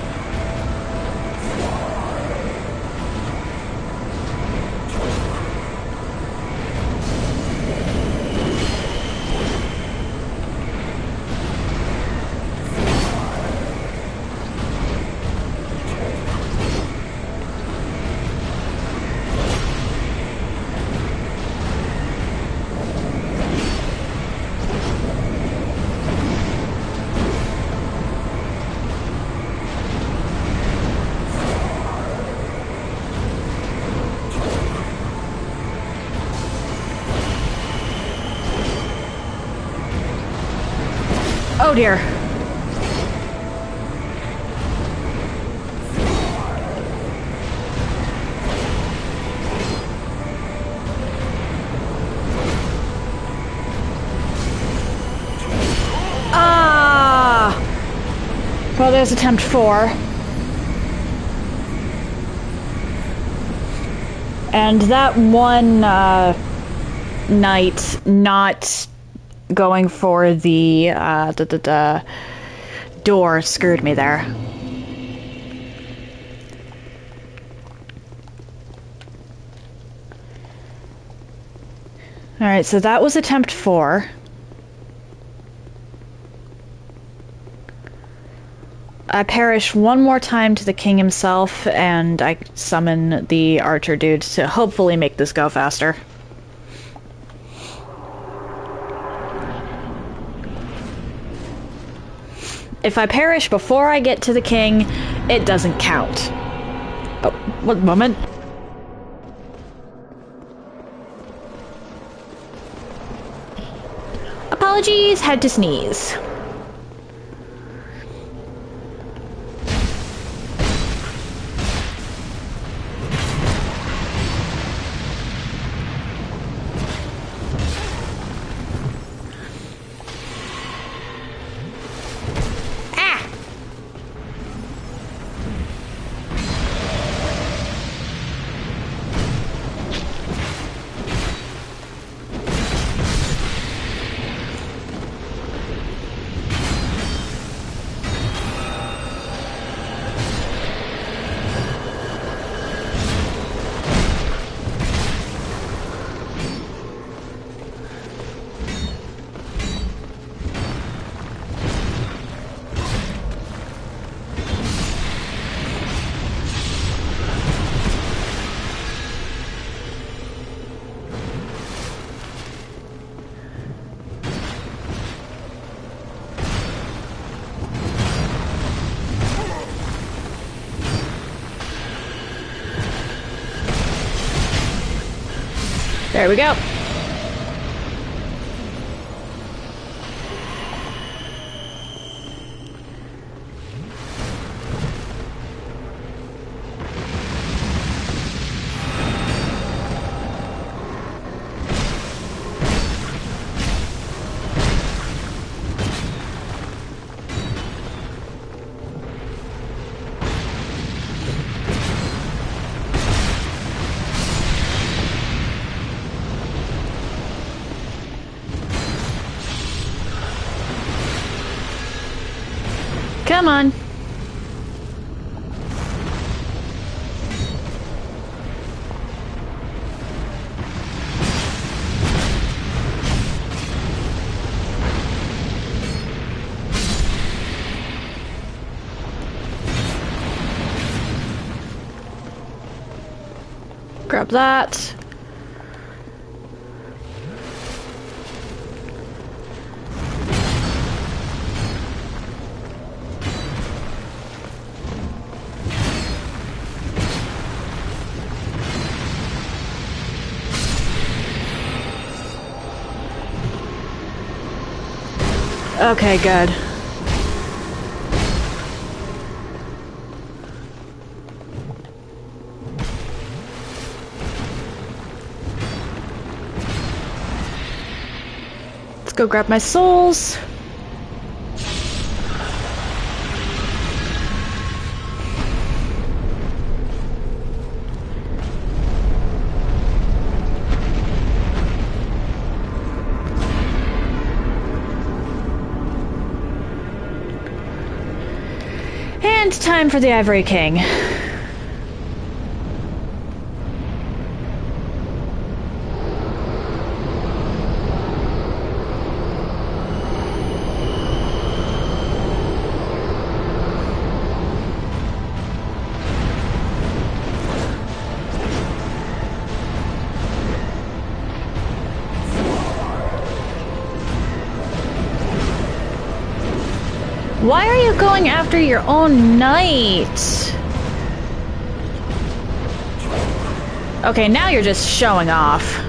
Speaker 1: Oh dear. Ah! Well, there's attempt 4. And that one knight not going for the door screwed me there. Alright, so that was attempt 4. I perish one more time to the king himself, and I summon the archer dude to hopefully make this go faster. If I perish before I get to the king, it doesn't count. Oh, one moment. Apologies, had to sneeze. There we go. Come on. Grab that. Okay, good. Let's go grab my souls. And time for the Ivory King. Why are you going after your own knight? Okay, now you're just showing off.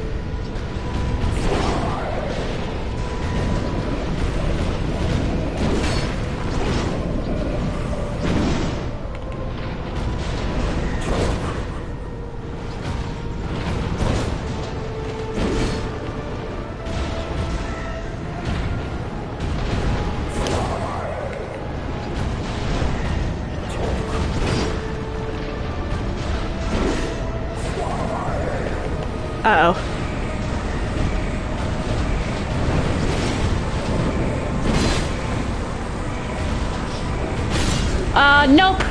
Speaker 1: Uh-oh. Nope.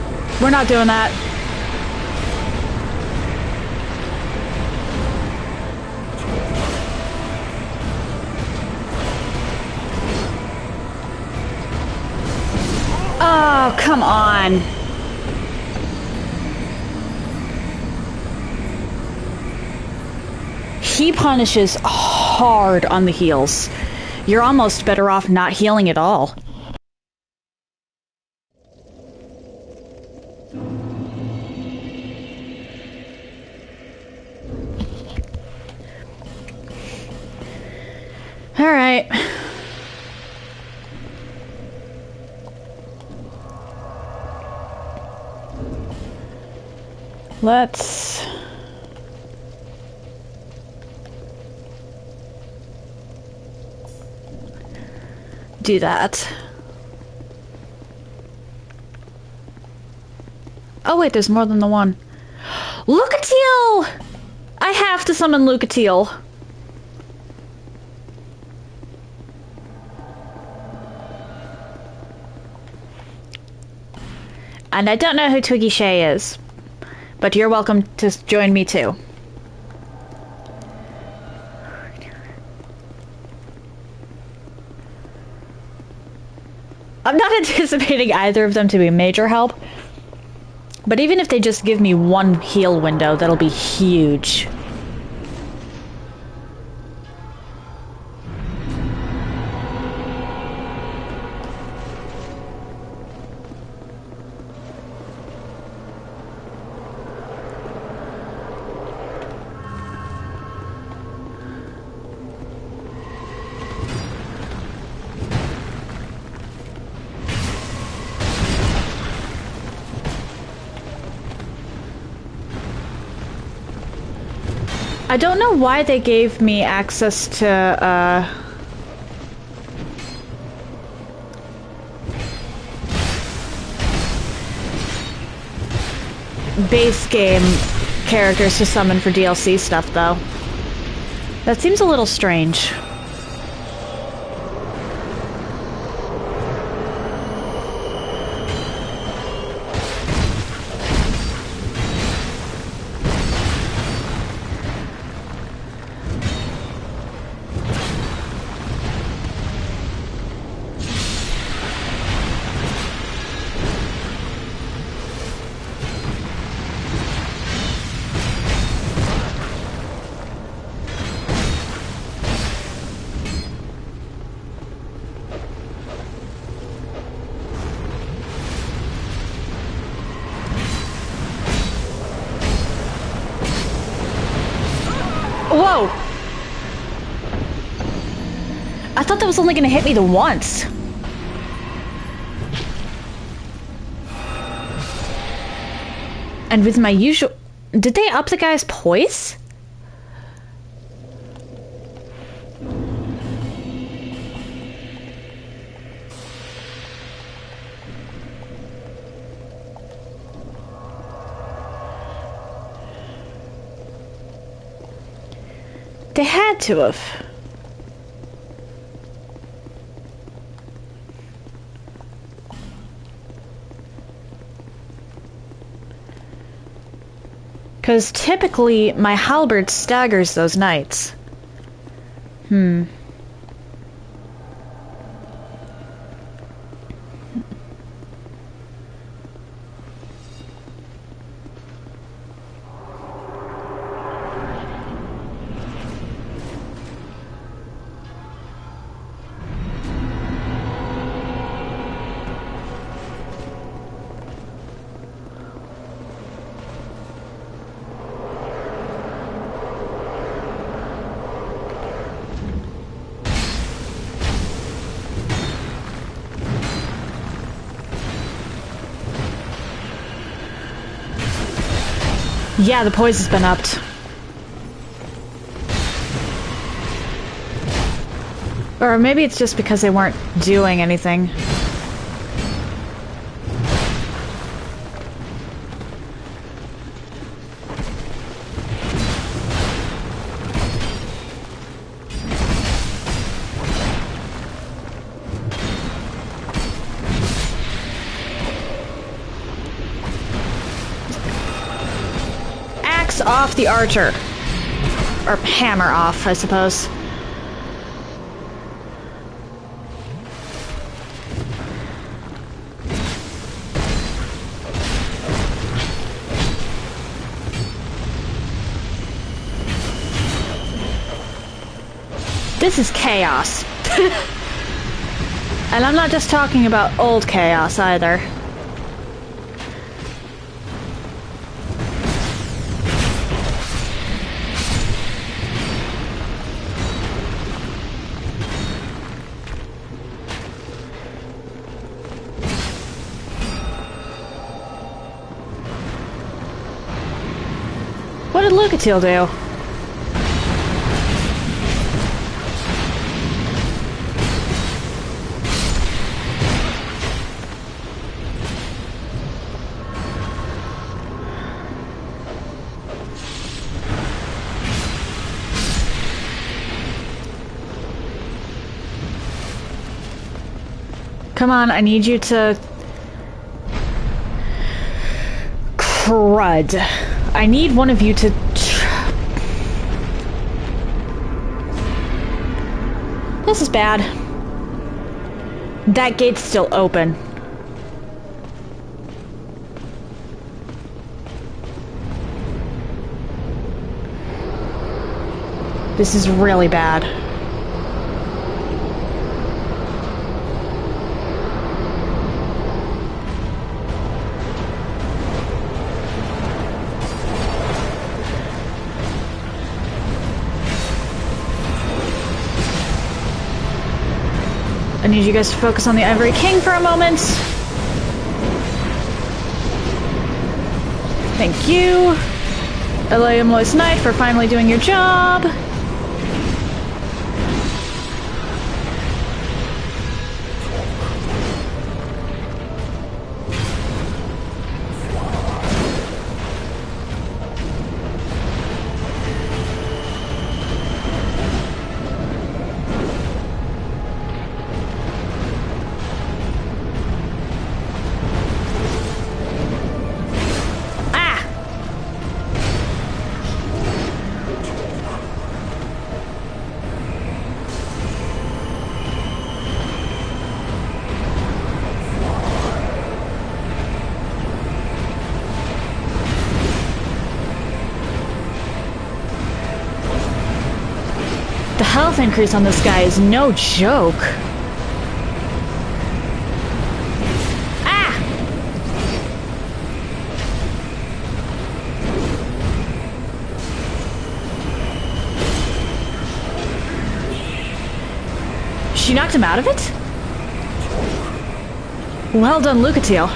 Speaker 1: We're not doing that. Oh, come on. He punishes hard on the heals. You're almost better off not healing at all. All right. Let's... do that. Oh wait, there's more than the one. Lucatiel! I have to summon Lucatiel. And I don't know who Twiggy Shay is, but you're welcome to join me too. I'm not anticipating either of them to be major help, but even if they just give me one heal window, that'll be huge. I don't know why they gave me access to, base game characters to summon for DLC stuff, though. That seems a little strange. Whoa! I thought that was only gonna hit me the once. And with my usual... Did they up the guy's poise? They had to have. Because typically, my halberd staggers those knights. Yeah, the poise has been upped. Or maybe it's just because they weren't doing anything. Off the archer. Or hammer off, I suppose. This is chaos. And I'm not just talking about old chaos either. What did Lucatiel do? Come on, I need you to... Crud. I need one of you to... This is bad. That gate's still open. This is really bad. I need you guys to focus on the Ivory King for a moment. Thank you. Ilium Lois Knight for finally doing your job. The health increase on this guy is no joke. Ah! She knocked him out of it? Well done, Lucatiel.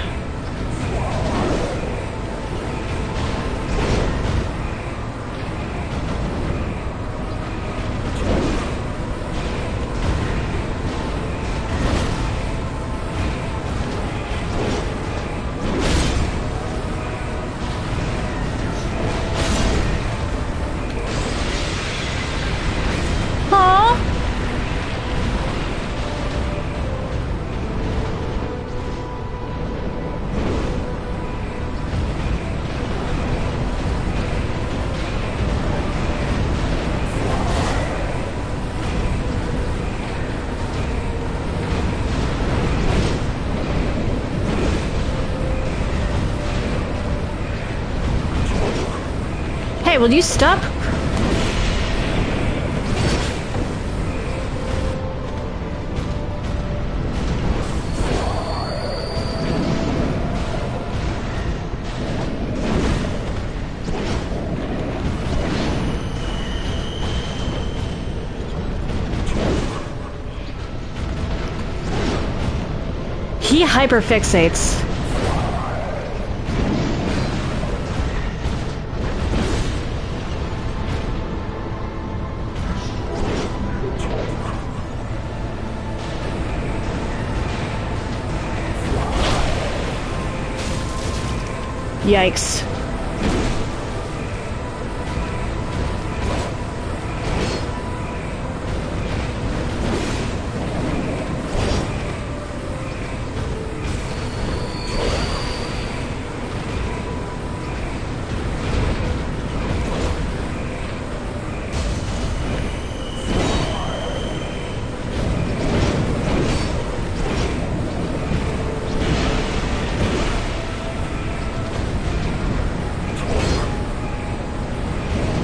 Speaker 1: Hey, will you stop? He hyperfixates. Yikes.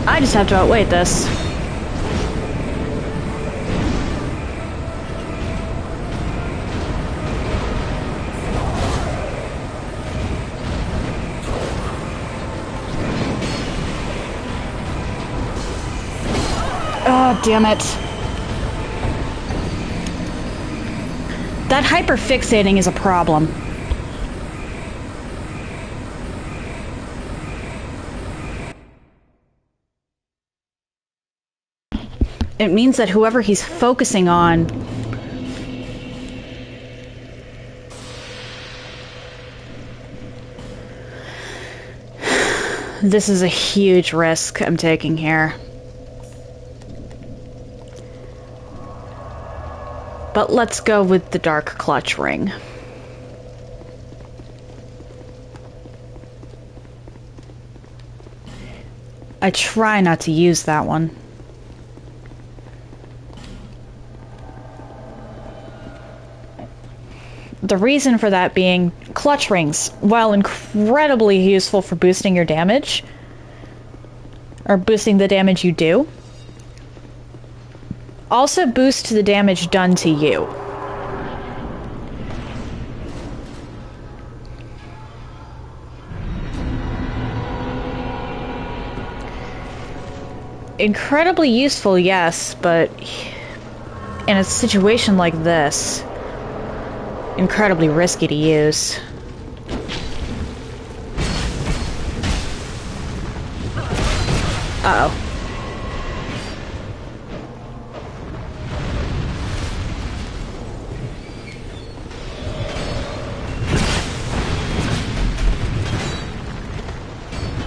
Speaker 1: I just have to outwait this. damn it. That hyperfixating is a problem. It means that whoever he's focusing on this is a huge risk I'm taking here. But let's go with the Dark Clutch Ring. I try not to use that one. The reason for that being, clutch rings, while incredibly useful for boosting your damage, or boosting the damage you do, also boost the damage done to you. Incredibly useful, yes, but in a situation like this, incredibly risky to use. Uh-oh.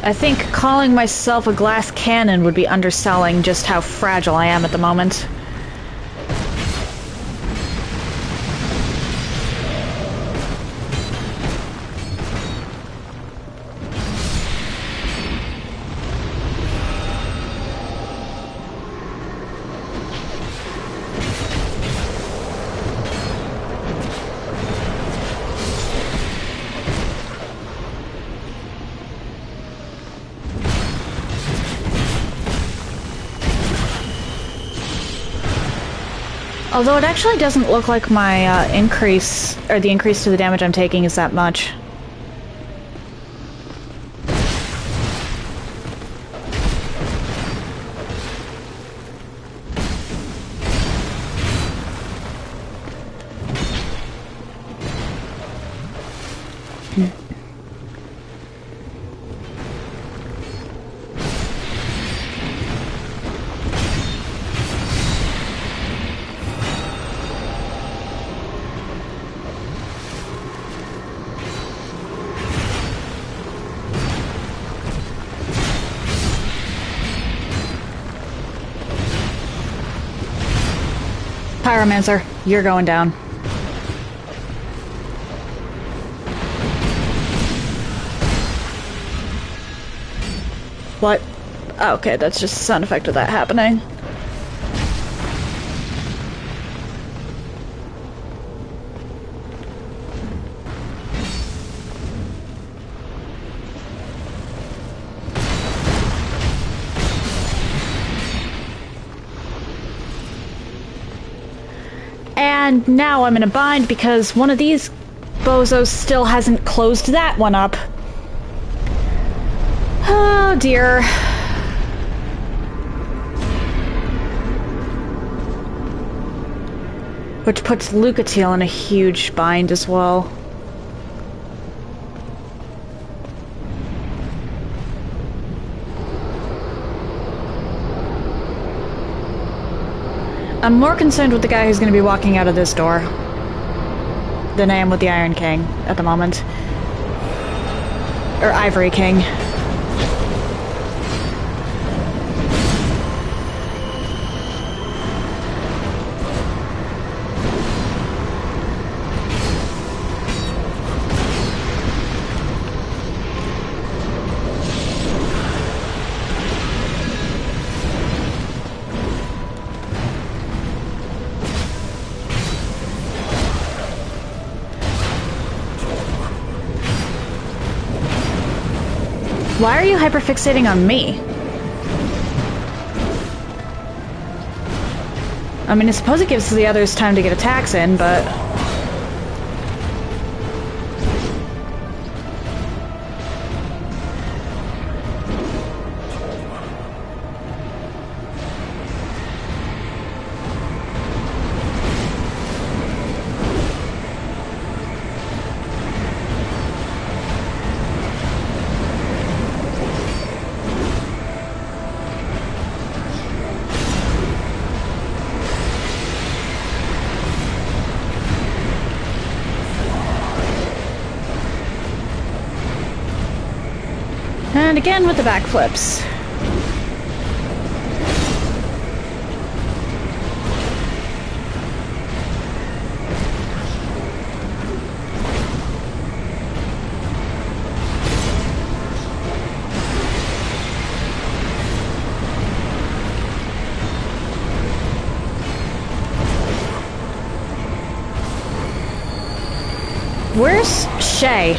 Speaker 1: I think calling myself a glass cannon would be underselling just how fragile I am at the moment. Although it actually doesn't look like my increase, or the increase to the damage I'm taking is that much. Pyromancer, you're going down. What? Oh, okay, that's just the sound effect of that happening. And now I'm in a bind because one of these bozos still hasn't closed that one up. Oh dear. Which puts Lucatiel in a huge bind as well. I'm more concerned with the guy who's going to be walking out of this door than I am with the Iron King at the moment. Or Ivory King. Why are you hyperfixating on me? I mean, I suppose it gives the others time to get attacks in, but... And again with the backflips. Where's Shay?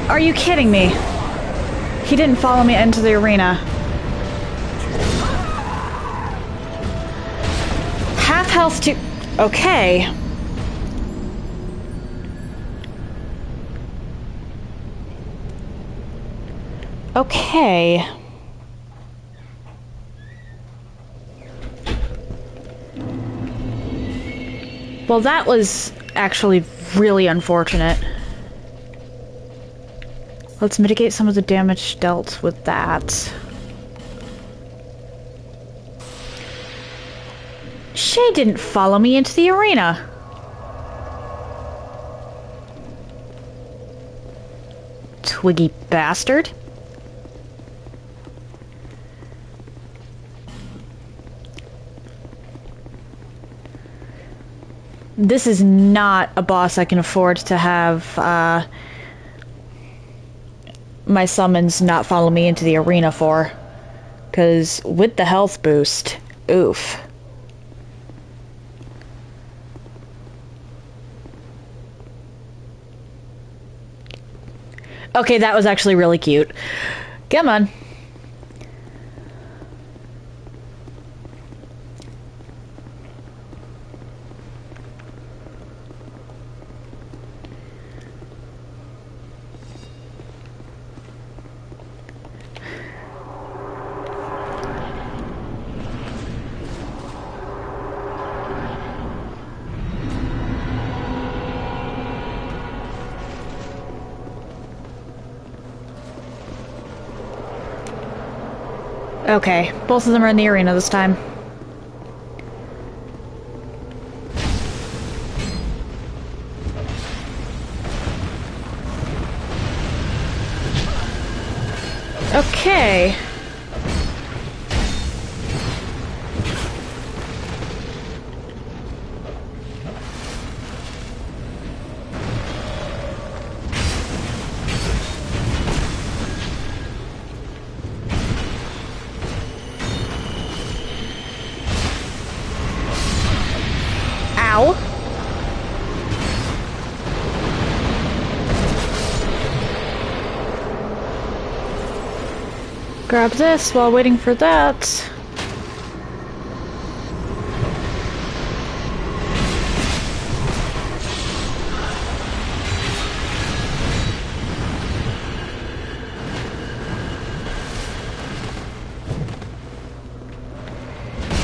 Speaker 1: Are you kidding me? He didn't follow me into the arena. Half health to... Okay. Okay. Well, that was actually really unfortunate. Let's mitigate some of the damage dealt with that. Shay didn't follow me into the arena. Twiggy bastard. This is not a boss I can afford to have, my summons not follow me into the arena for. Because with the health boost, oof. Okay, that was actually really cute. Come on. Okay, both of them are in the arena this time. Okay. Ow. Grab this while waiting for that.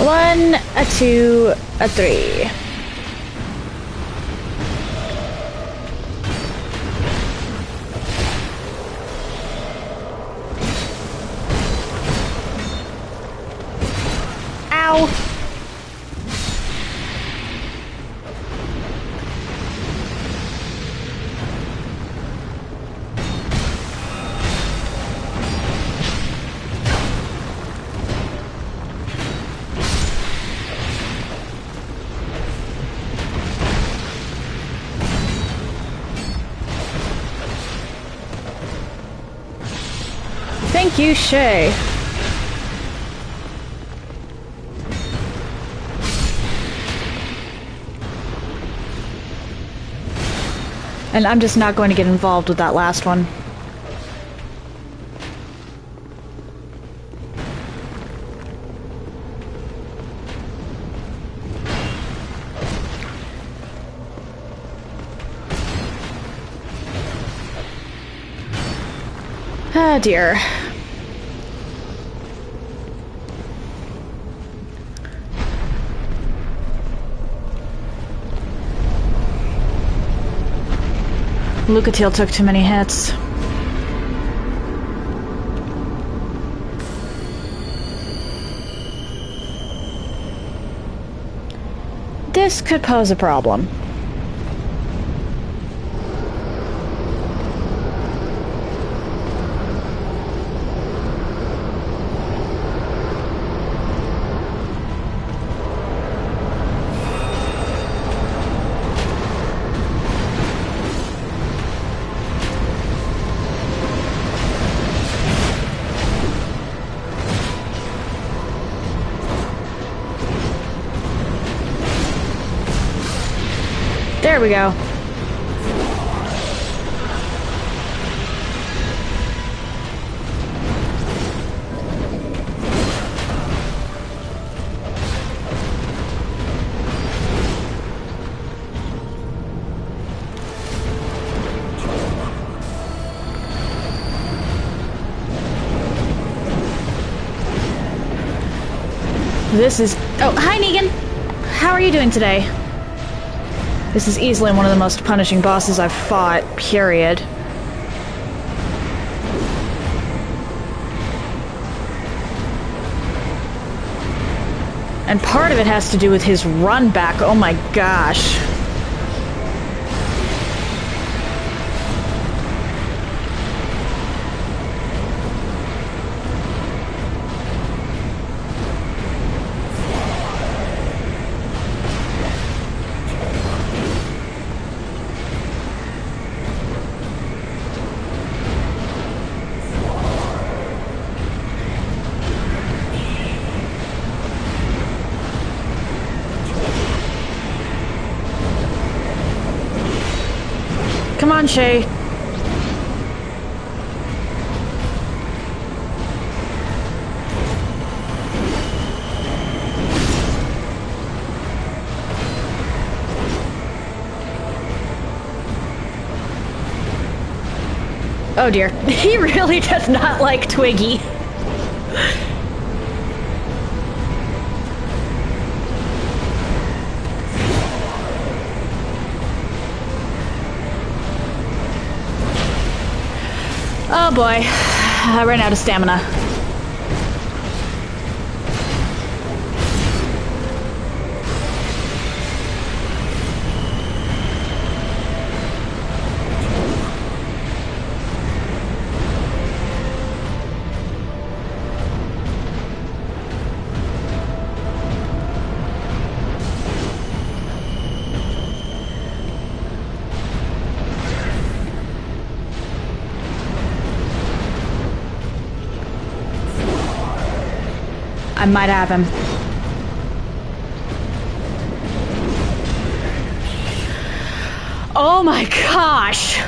Speaker 1: One, a two, a three. Ow! Thank you, Shay. And I'm just not going to get involved with that last one. Ah, dear. Lucatiel took too many hits. This could pose a problem. There we go. This is... Oh, hi Negan! How are you doing today? This is easily one of the most punishing bosses I've fought, period. And part of it has to do with his run back, oh my gosh. Come on, Shay. Oh dear. He really does not like Twiggy. Oh boy, I ran out of stamina. I might have him. Oh my gosh!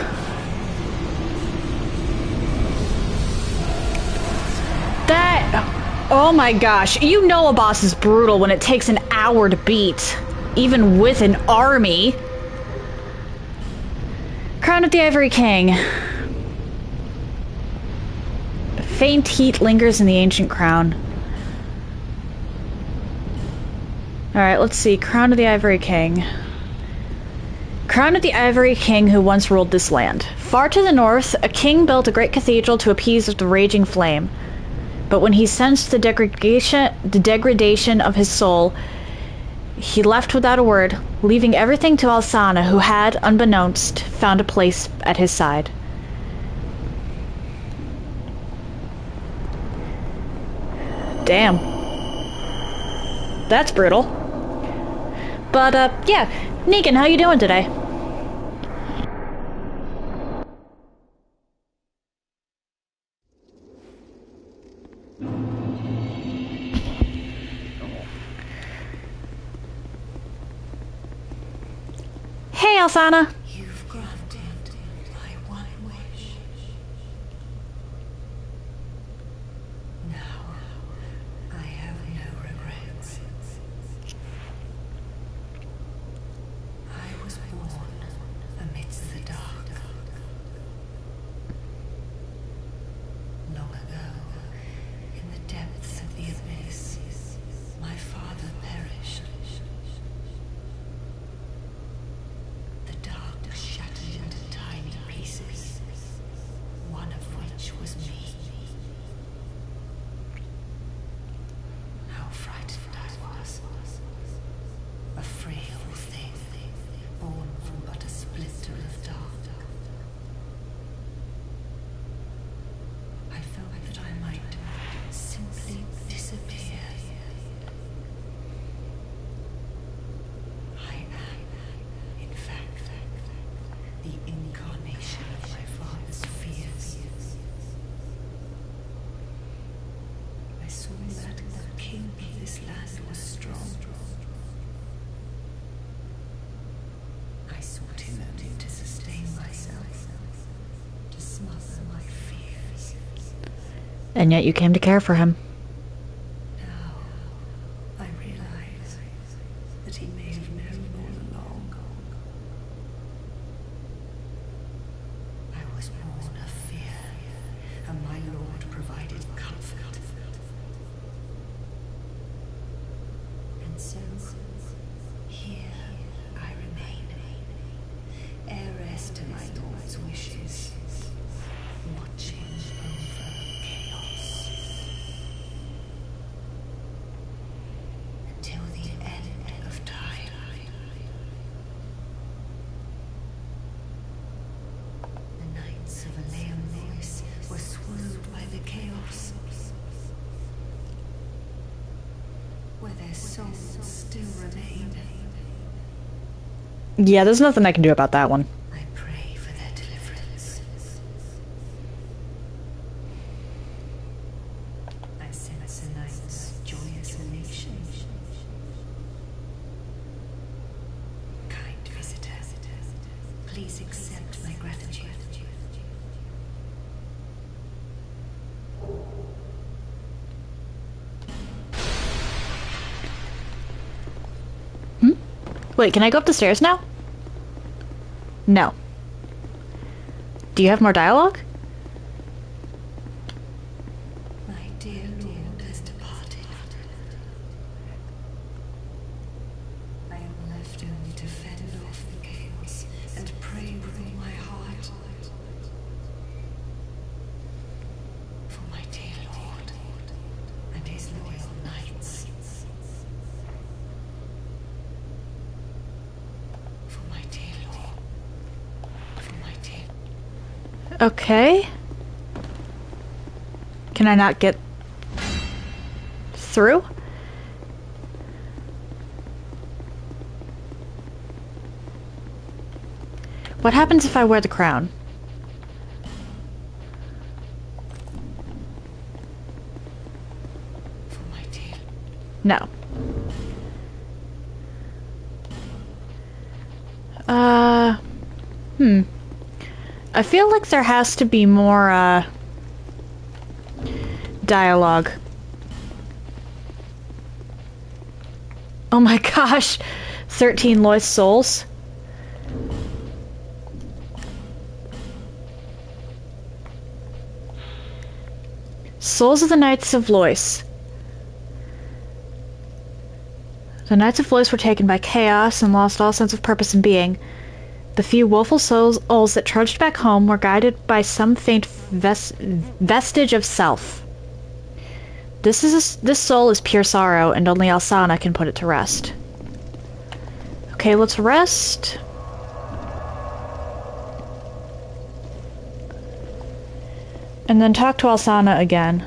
Speaker 1: That... Oh my gosh. You know a boss is brutal when it takes an hour to beat. Even with an army. Crown of the Ivory King. Faint heat lingers in the ancient crown. Alright, let's see. Crown of the Ivory King. Crown of the Ivory King who once ruled this land. Far to the north, a king built a great cathedral to appease the raging flame. But when he sensed the degradation of his soul, he left without a word, leaving everything to Alsana, who had, unbeknownst, found a place at his side. Damn. That's brutal. But, yeah. Negan, how you doing today? Hey, Alsana.
Speaker 3: You've granted my one wish. Now, I have no regrets. I was born. amidst the dark. this land was strong. I sought him only to sustain myself, to smother my fears.
Speaker 1: And yet you came to care for him.
Speaker 3: Now, I realize that he may have known all along. I was born of fear, and my Lord provided comfort. And so, here I remain, heiress to my Lord's wishes, watching over chaos. Until the end of time. The Knights of Aevin were swallowed by the chaos, where their souls still remain.
Speaker 1: Yeah, there's nothing I can do about that one.
Speaker 3: I pray for their deliverance. I sense a night's joyous elation. Kind visitor, please accept my gratitude.
Speaker 1: Wait, can I go up the stairs now? No. Do you have more dialogue?
Speaker 3: My dear Lord has departed. I am left only to fend off the chaos and pray with all my heart for my dear Lord and his loyal knights. For my dear Lord. For my dear.
Speaker 1: Okay. Can I not get through? What happens if I wear the crown?
Speaker 3: For my dear.
Speaker 1: No. I feel like there has to be more, dialogue. Oh my gosh! 13 lost souls. Souls of the Knights of Lois. The Knights of Lois were taken by chaos and lost all sense of purpose and being. The few woeful souls that trudged back home were guided by some faint vestige of self. This soul is pure sorrow, and only Alsana can put it to rest. Okay, let's rest. And then talk to Alsana again.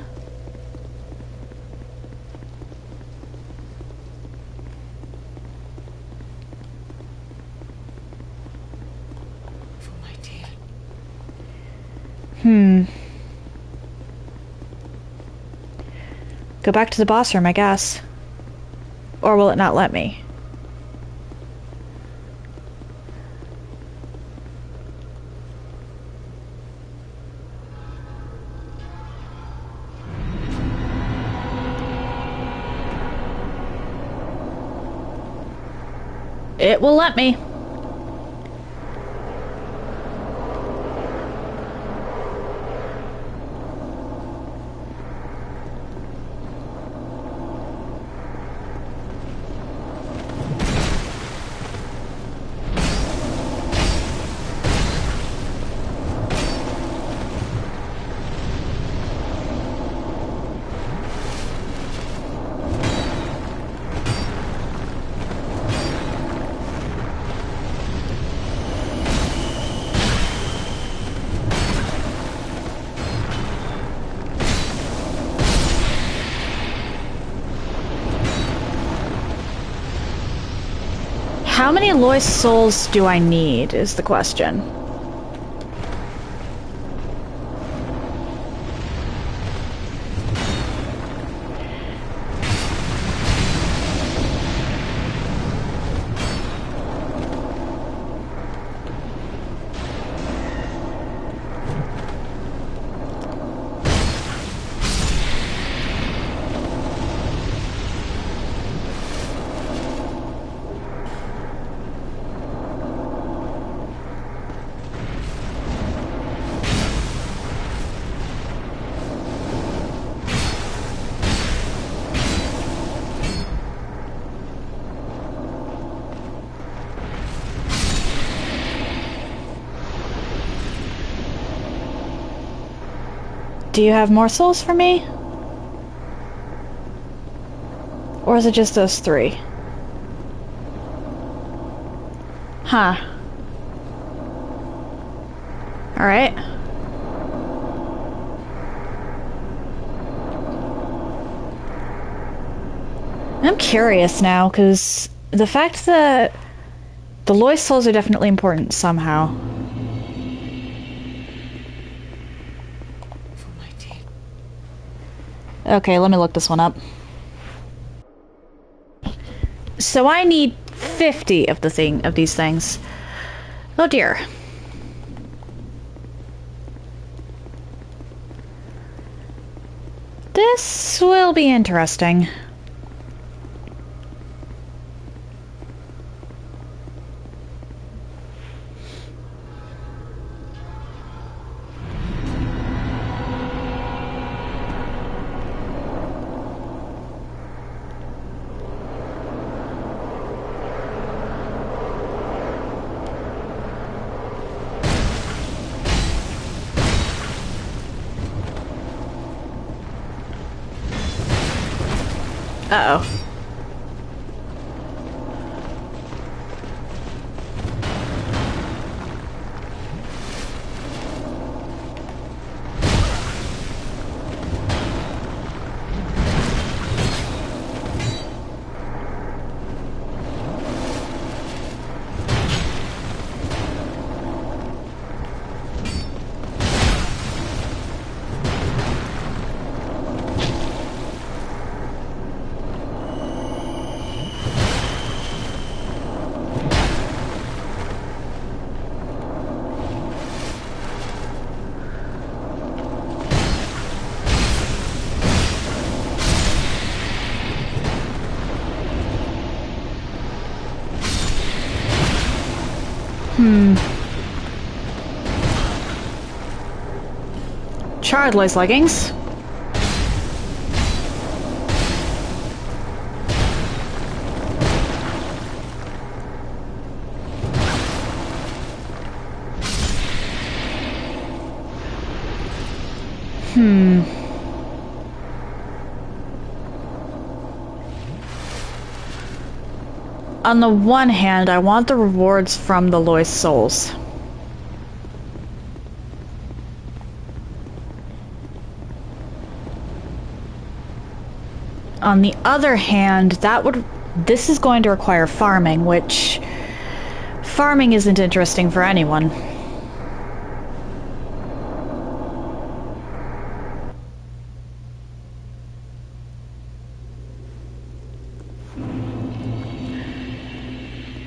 Speaker 3: For my dear.
Speaker 1: Go back to the boss room, I guess. Or will it not let me? It will let me. How many Lois souls do I need, is the question. Do you have more souls for me? Or is it just those 3? Huh. Alright. I'm curious now, because the fact that the Lois souls are definitely important somehow.
Speaker 3: For my team.
Speaker 1: Okay, let me look this one up. So I need 50 of these things. Oh dear. This will be interesting. Uh-oh. Charred Lois leggings. On the one hand, I want the rewards from the Lois souls. On the other hand, this is going to require farming, which farming isn't interesting for anyone.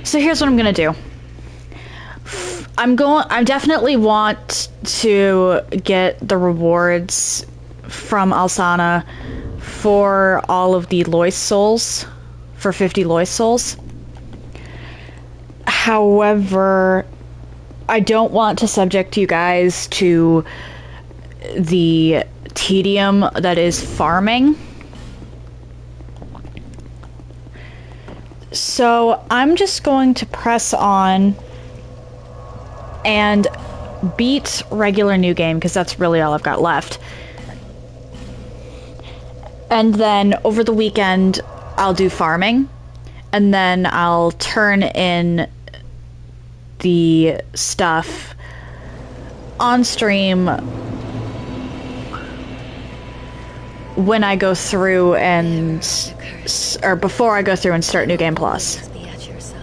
Speaker 1: So here's what I'm gonna do. I definitely want to get the rewards from Alsana for all of the Lois souls, for 50 Lois souls. However, I don't want to subject you guys to the tedium that is farming. So I'm just going to press on and beat regular new game, because that's really all I've got left. And then over the weekend, I'll do farming, and then I'll turn in the stuff on stream when I go through and, or before I go through and start New Game Plus.
Speaker 3: Be at your side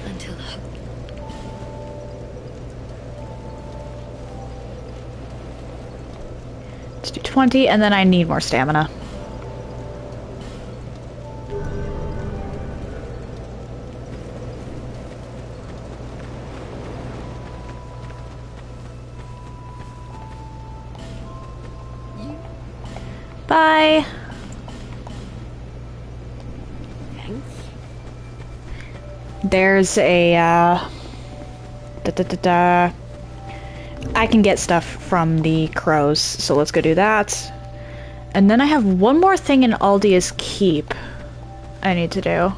Speaker 3: until hope.
Speaker 1: Let's do 20, and then I need more stamina. Bye.
Speaker 3: Thanks.
Speaker 1: There's a I can get stuff from the crows, so let's go do that. And then I have one more thing in Aldia's Keep I need to do.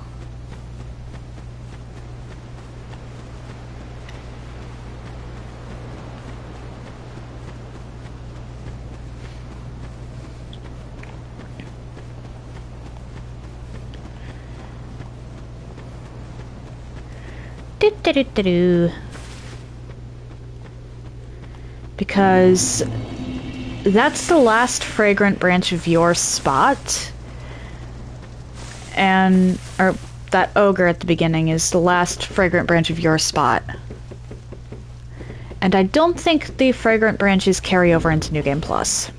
Speaker 1: Do-do-do-do-do. Because that's the last fragrant branch of your spot. And, or that ogre at the beginning is the last fragrant branch of your spot. And I don't think the fragrant branches carry over into New Game Plus.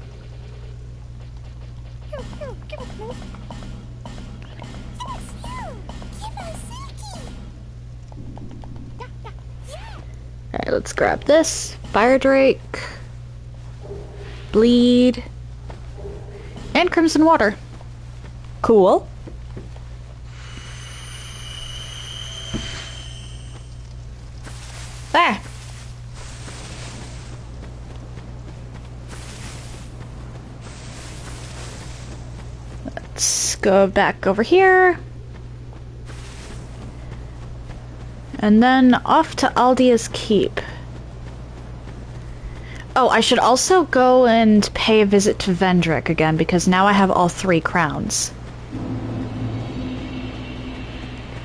Speaker 1: Alright, let's grab this. Fire Drake. Bleed. And Crimson Water. Cool. Ah! Let's go back over here. And then off to Aldia's Keep. Oh, I should also go and pay a visit to Vendrick again, because now I have all 3 crowns.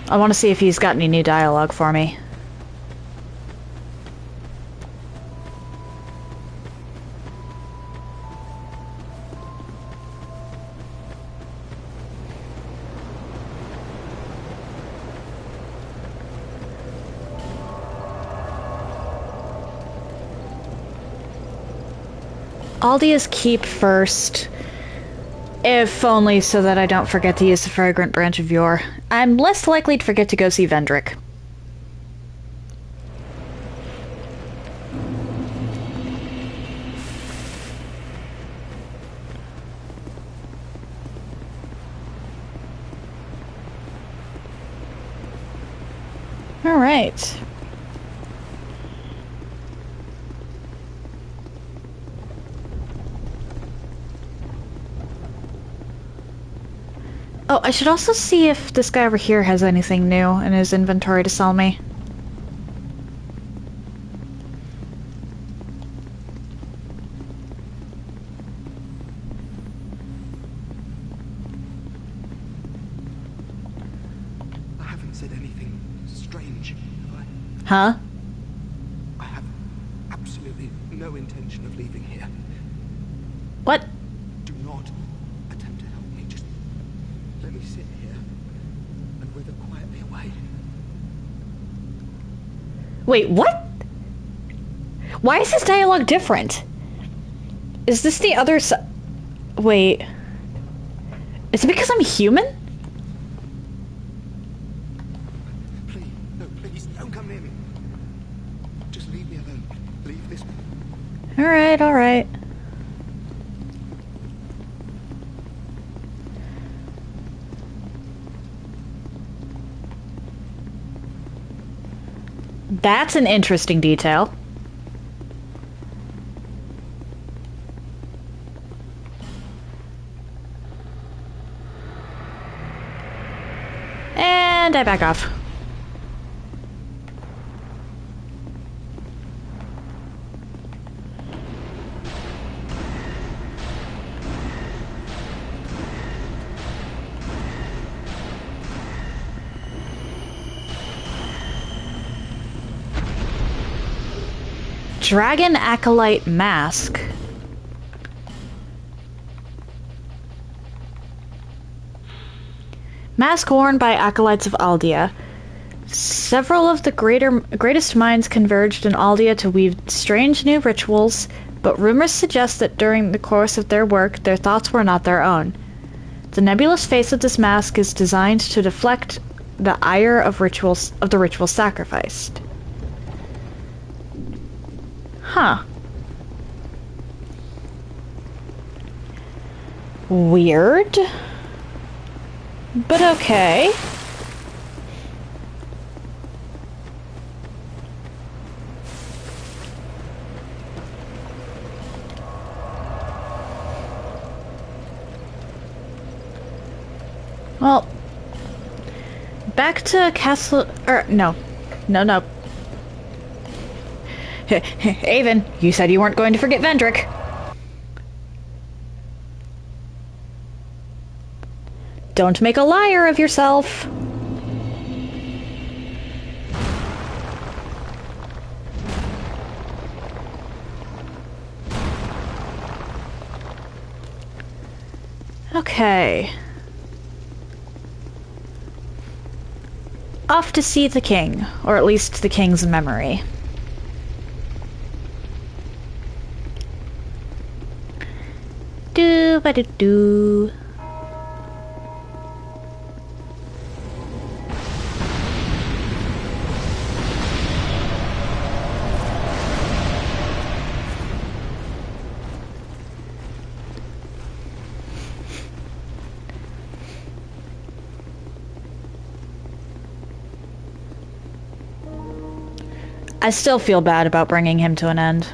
Speaker 1: I want to see if he's got any new dialogue for me. Aldia's Keep first, if only so that I don't forget to use the fragrant branch of yore. I'm less likely to forget to go see Vendrick. All right. Oh, I should also see if this guy over here has anything new in his inventory to sell me.
Speaker 4: I haven't said anything strange, have I?
Speaker 1: Huh?
Speaker 4: I have absolutely no intention of leaving here.
Speaker 1: What?
Speaker 4: Do not attempt to help me. Just let me sit here and wither quietly away.
Speaker 1: Wait, what? Why is his dialogue different? Is this the other side? Wait. Is it because I'm human?
Speaker 4: Please, no, please, don't come near me. Just leave me alone. Leave this.
Speaker 1: Alright, alright. That's an interesting detail. And I back off. Dragon Acolyte Mask. Mask worn by acolytes of Aldia. Several of the greatest minds converged in Aldia to weave strange new rituals, but rumors suggest that during the course of their work, their thoughts were not their own. The nebulous face of this mask is designed to deflect the ire of the rituals sacrificed. Huh. Weird. But okay. Well, back to Castle... no. No. Aevin, you said you weren't going to forget Vendrick. Don't make a liar of yourself. Okay. Off to see the king, or at least the king's memory. Do-ba-do-do. I still feel bad about bringing him to an end.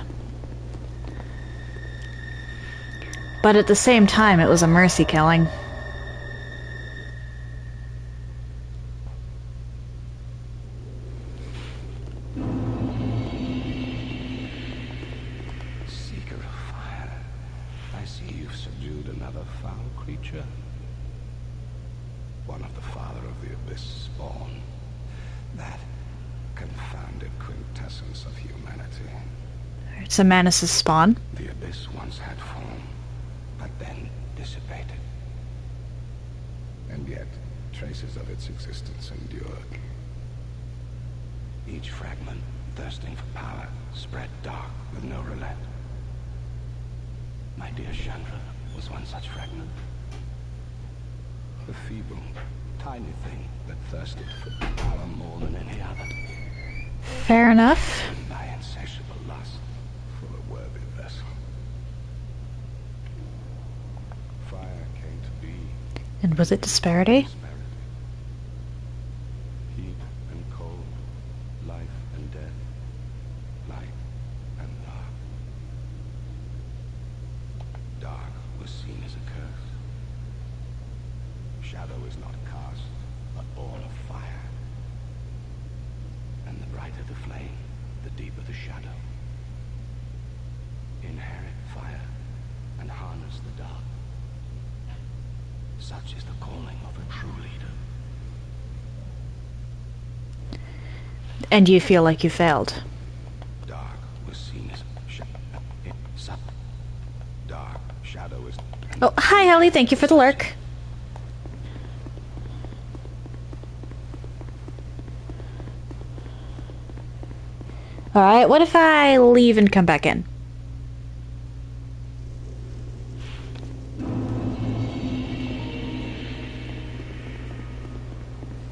Speaker 1: But at the same time, it was a mercy killing.
Speaker 5: Seeker of fire, I see you've subdued another foul creature. One of the father of the abyss spawn. That confounded quintessence of humanity.
Speaker 1: It's a Manus' spawn.
Speaker 5: The abyss once had form, but then dissipated. And yet, traces of its existence endured. Each fragment, thirsting for power, spread dark with no relent. My dear Chandra was one such fragment. A feeble, tiny thing that thirsted for power more than any other.
Speaker 1: Fair enough.
Speaker 5: My insatiable lust for a worthy vessel. Fire came to be.
Speaker 1: And was it disparity?
Speaker 5: Disparity. Heat and cold, life and death, light and dark. Dark was seen as a curse. Shadow is not cast, but born of fire. And the brighter the flame, the deeper the shadow. Inherit fire and harness the dark. Such is the calling of a true leader.
Speaker 1: And you feel like you failed.
Speaker 5: Dark was seen as dark shadow is.
Speaker 1: Oh, hi, Ellie. Thank you for the lurk. Alright, what if I leave and come back in?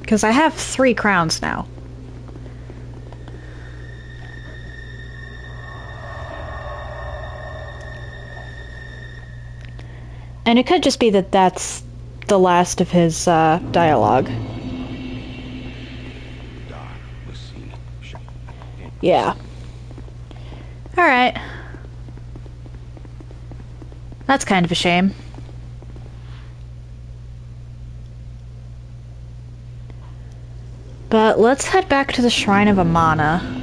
Speaker 1: Because I have 3 crowns now. And it could just be that that's the last of his dialogue. Yeah. Alright. That's kind of a shame. But let's head back to the Shrine of Amana.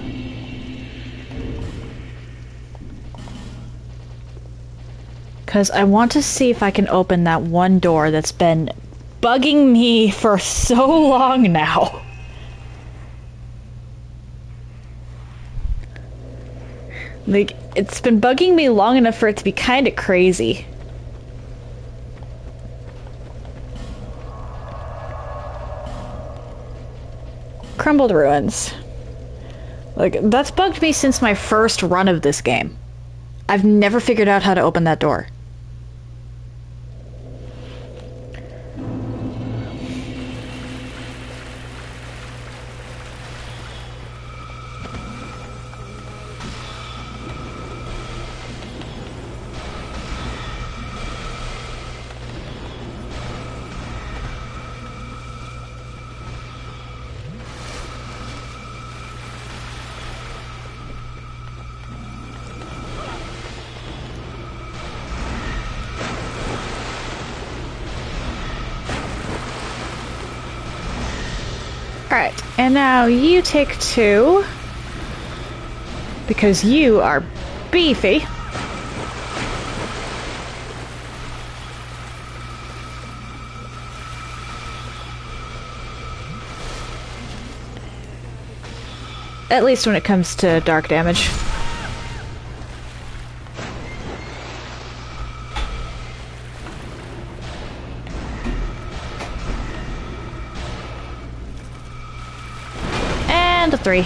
Speaker 1: Because I want to see if I can open that one door that's been bugging me for so long now. Like, it's been bugging me long enough for it to be kind of crazy. Crumbled ruins. Like, that's bugged me since my first run of this game. I've never figured out how to open that door. Alright, and now you take 2. Because you are beefy. At least when it comes to dark damage. And a 3.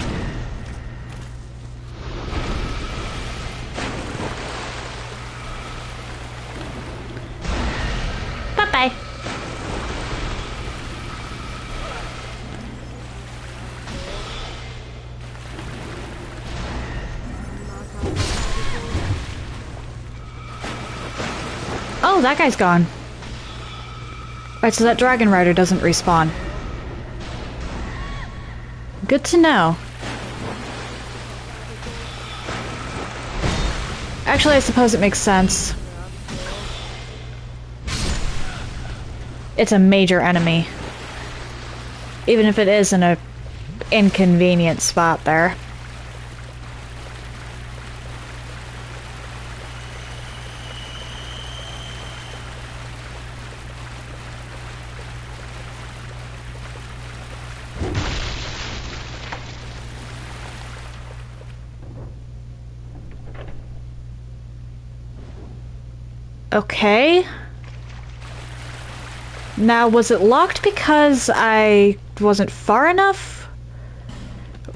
Speaker 1: Bye-bye. Oh, that guy's gone. Right, so that dragon rider doesn't respawn. Good to know. Actually, I suppose it makes sense. It's a major enemy. Even if it is in a inconvenient spot there. Okay. Now, was it locked because I wasn't far enough?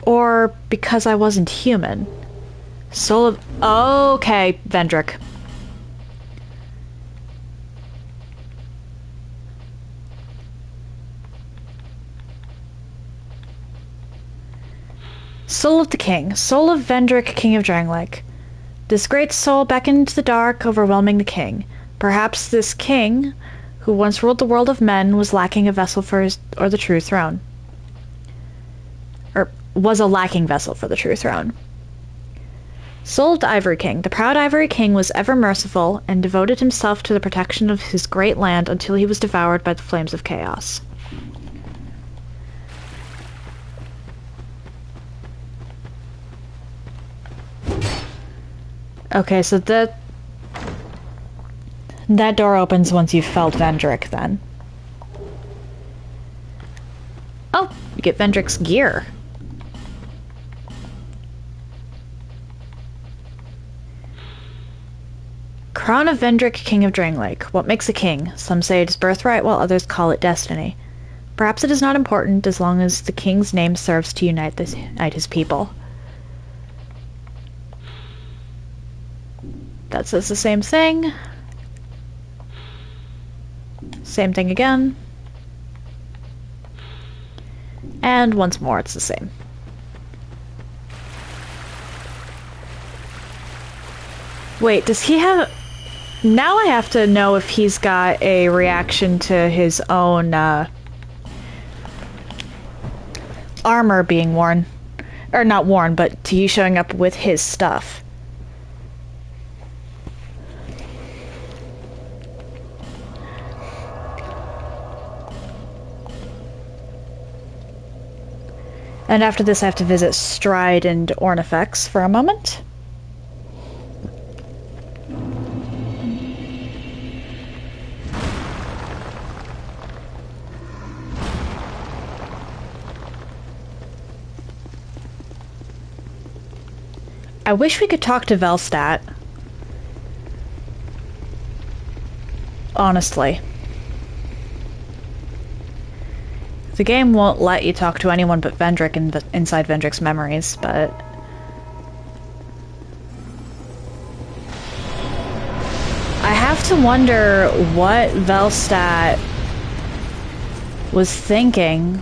Speaker 1: Or because I wasn't human? Soul of... Okay, Vendrick. Soul of the King. Soul of Vendrick, King of Drangleic. This great soul beckoned into the dark, overwhelming the king. Perhaps this king, who once ruled the world of men, was lacking a vessel for his, or the true throne. Or was a lacking vessel for the true throne. Soul of the Ivory King. The proud Ivory King was ever merciful, and devoted himself to the protection of his great land until he was devoured by the flames of chaos. Okay, so that door opens once you've felled Vendrick, then. Oh, you get Vendrick's gear. Crown of Vendrick, King of Drangleic. What makes a king? Some say it is birthright, while others call it destiny. Perhaps it is not important, as long as the king's name serves to unite his people. That says the same thing. Same thing again. And once more, it's the same. Wait, does he have... Now I have to know if he's got a reaction to his own, armor being worn. Or not worn, but to you showing up with his stuff. And after this I have to visit Stride and Ornifex for a moment. I wish we could talk to Velstadt. Honestly. The game won't let you talk to anyone but Vendrick inside Vendrick's memories, but... I have to wonder what Velstadt was thinking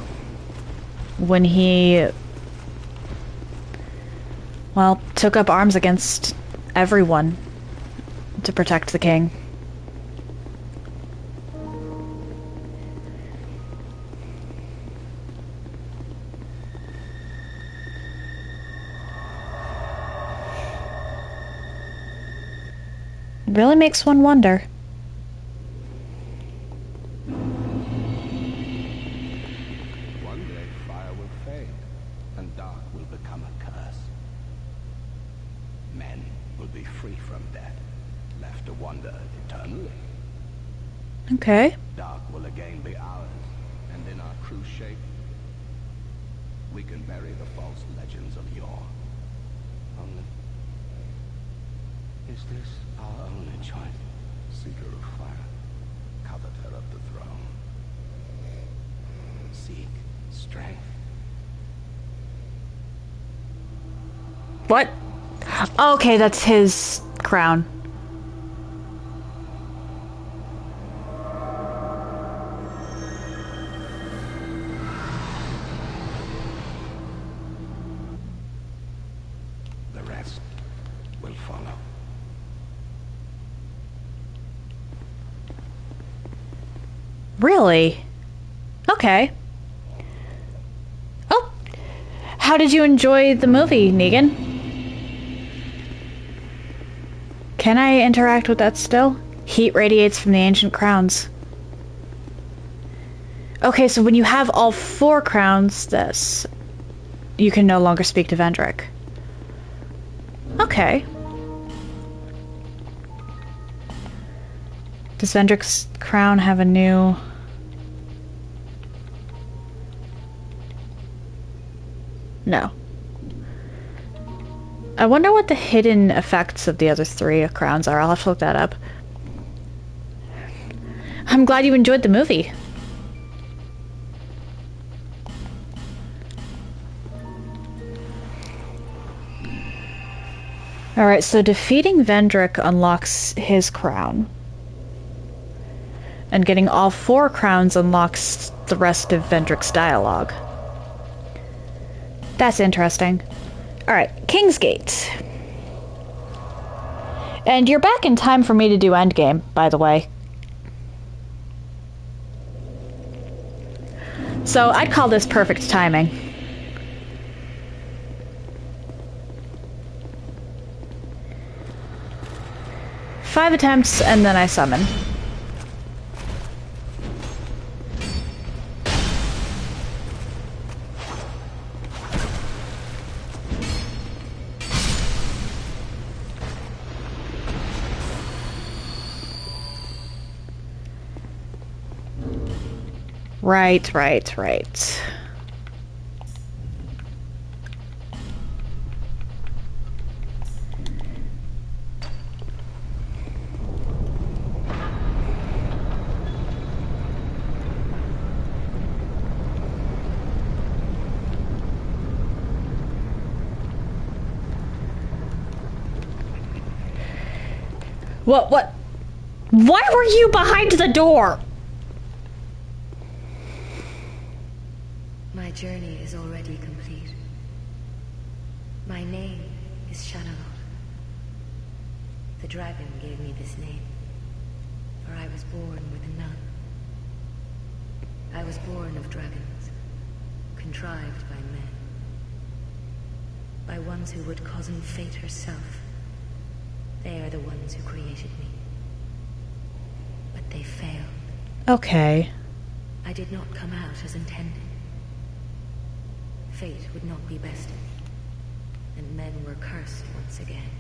Speaker 1: when he... well, took up arms against everyone to protect the king. Really makes one wonder.
Speaker 5: One day fire will fade, and dark will become a curse. Men will be free from death, left to wander eternally.
Speaker 1: Okay.
Speaker 5: Dark will again be ours, and in our true shape, we can bury the false legends of yore. Only, is this our only choice? Seeker of fire, coveter of the throne. Seek strength.
Speaker 1: What? Okay, that's his crown.
Speaker 5: The rest will follow.
Speaker 1: Really? Okay. Oh! How did you enjoy the movie, Negan? Can I interact with that still? Heat radiates from the ancient crowns. Okay, so when you have all 4 crowns, you can no longer speak to Vendrick. Okay. Does Vendrick's crown have a new... No. I wonder what the hidden effects of the other 3 crowns are. I'll have to look that up. I'm glad you enjoyed the movie. Alright, so defeating Vendrick unlocks his crown. And getting all 4 crowns unlocks the rest of Vendrick's dialogue. That's interesting. Alright, Kingsgate. And you're back in time for me to do Endgame, by the way. So I'd call this perfect timing. Five attempts, and then I summon. Right. What? Why were you behind the door?
Speaker 3: My journey is already complete. My name is Shanalot. The dragon gave me this name, for I was born with none. I was born of dragons, contrived by men. By ones who would cozen fate herself. They are the ones who created me. But they failed.
Speaker 1: Okay.
Speaker 3: I did not come out as intended. Fate would not be bested, and men were cursed once again.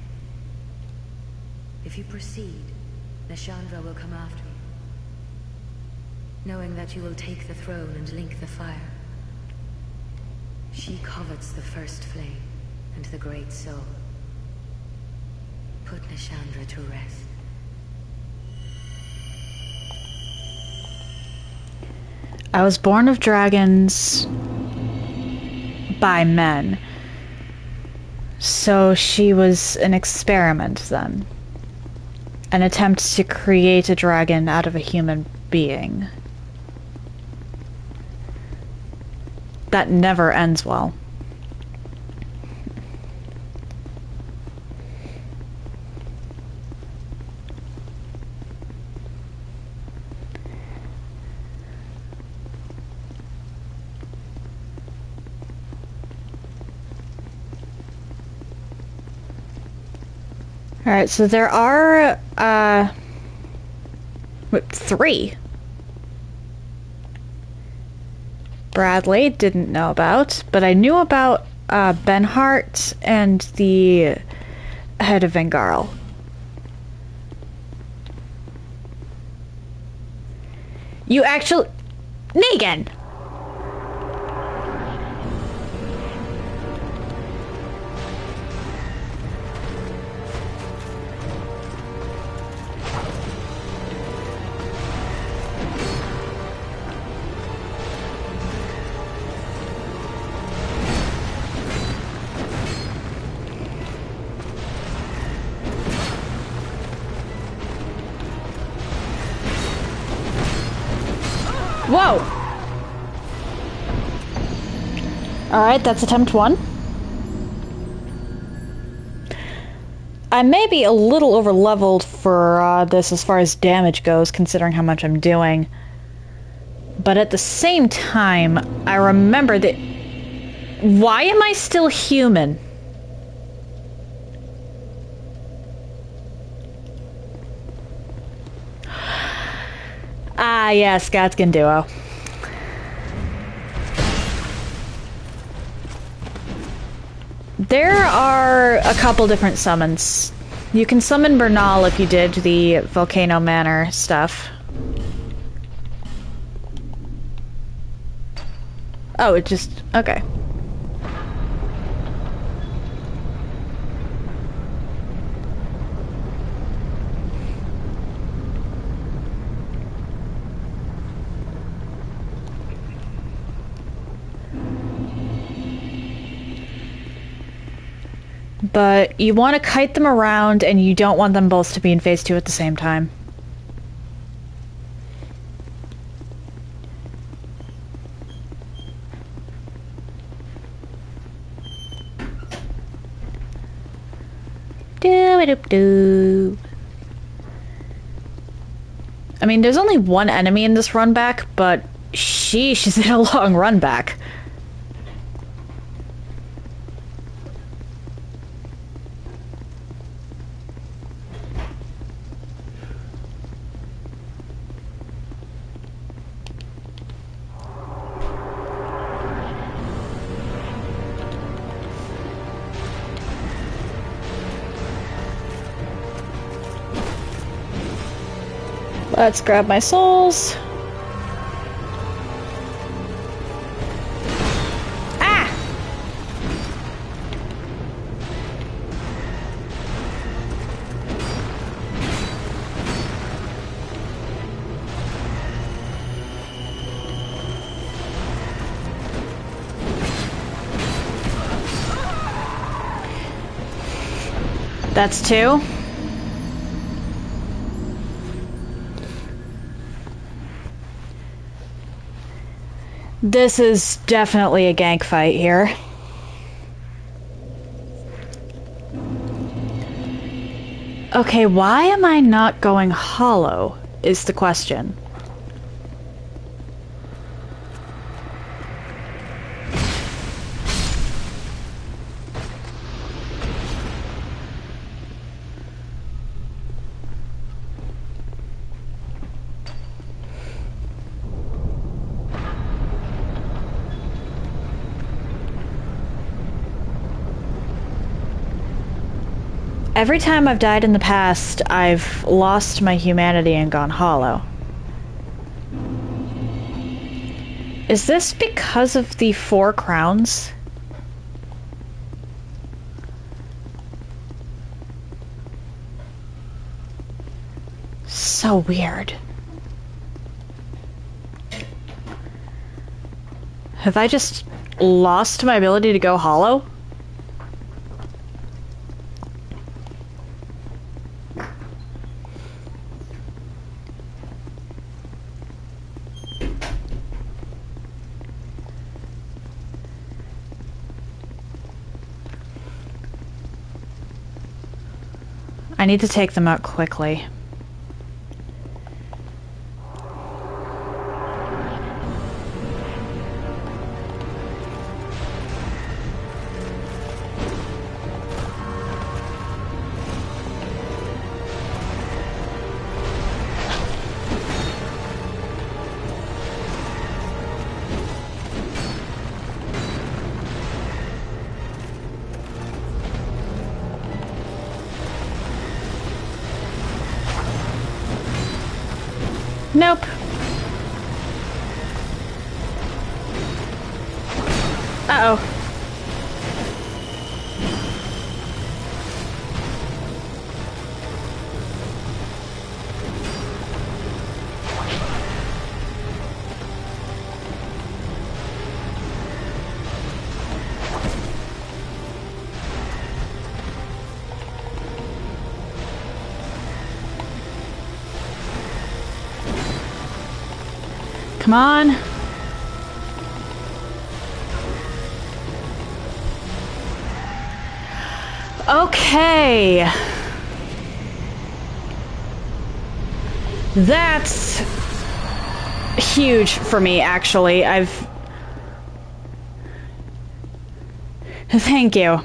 Speaker 3: If you proceed, Nashandra will come after you, knowing that you will take the throne and link the fire. She covets the first flame and the great soul. Put Nashandra to rest.
Speaker 1: I was born of dragons by men. So she was an experiment then. An attempt to create a dragon out of a human being. That never ends well. Alright, so there are, 3. Bradley didn't know about, but I knew about, Benhart and the head of Vengarl. You actually... Negan! Whoa! Alright, that's attempt 1. I may be a little over-leveled for this as far as damage goes, considering how much I'm doing. But at the same time, I remember that... Why am I still human? Ah, yes, Gatskin Duo. There are a couple different summons. You can summon Bernal if you did the Volcano Manor stuff. Oh, it just... okay. But you want to kite them around, and you don't want them both to be in phase 2 at the same time. Do-a-doop-doo. I mean, there's only one enemy in this run back, but sheesh, is it a long run back. Let's grab my souls. Ah! That's 2. This is definitely a gank fight here. Okay, why am I not going hollow, is the question. Every time I've died in the past, I've lost my humanity and gone hollow. Is this because of the 4 crowns? So weird. Have I just lost my ability to go hollow? I need to take them out quickly. Nope. Uh-oh. Come Come on. Okay. That's huge for me, actually. Thank you.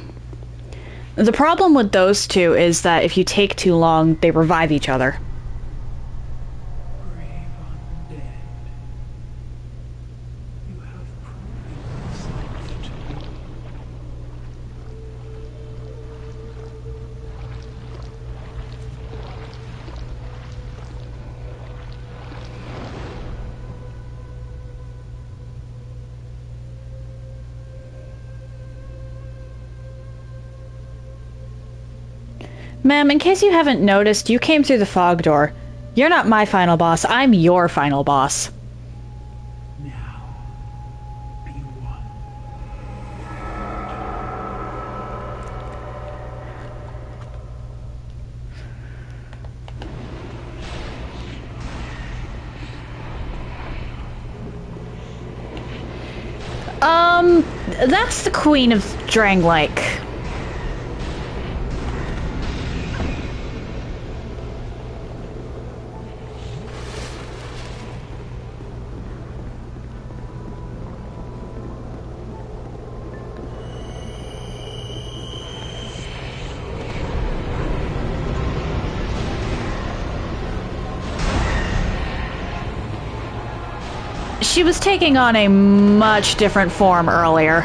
Speaker 1: The problem with those two is that if you take too long, they revive each other.
Speaker 6: Brave undead. You have proven yourself to me.
Speaker 1: Ma'am, in case you haven't noticed, you came through the fog door. You're not my final boss, I'm your final boss.
Speaker 6: Now, be one.
Speaker 1: That's the Queen of Dranglake. She was taking on a much different form earlier.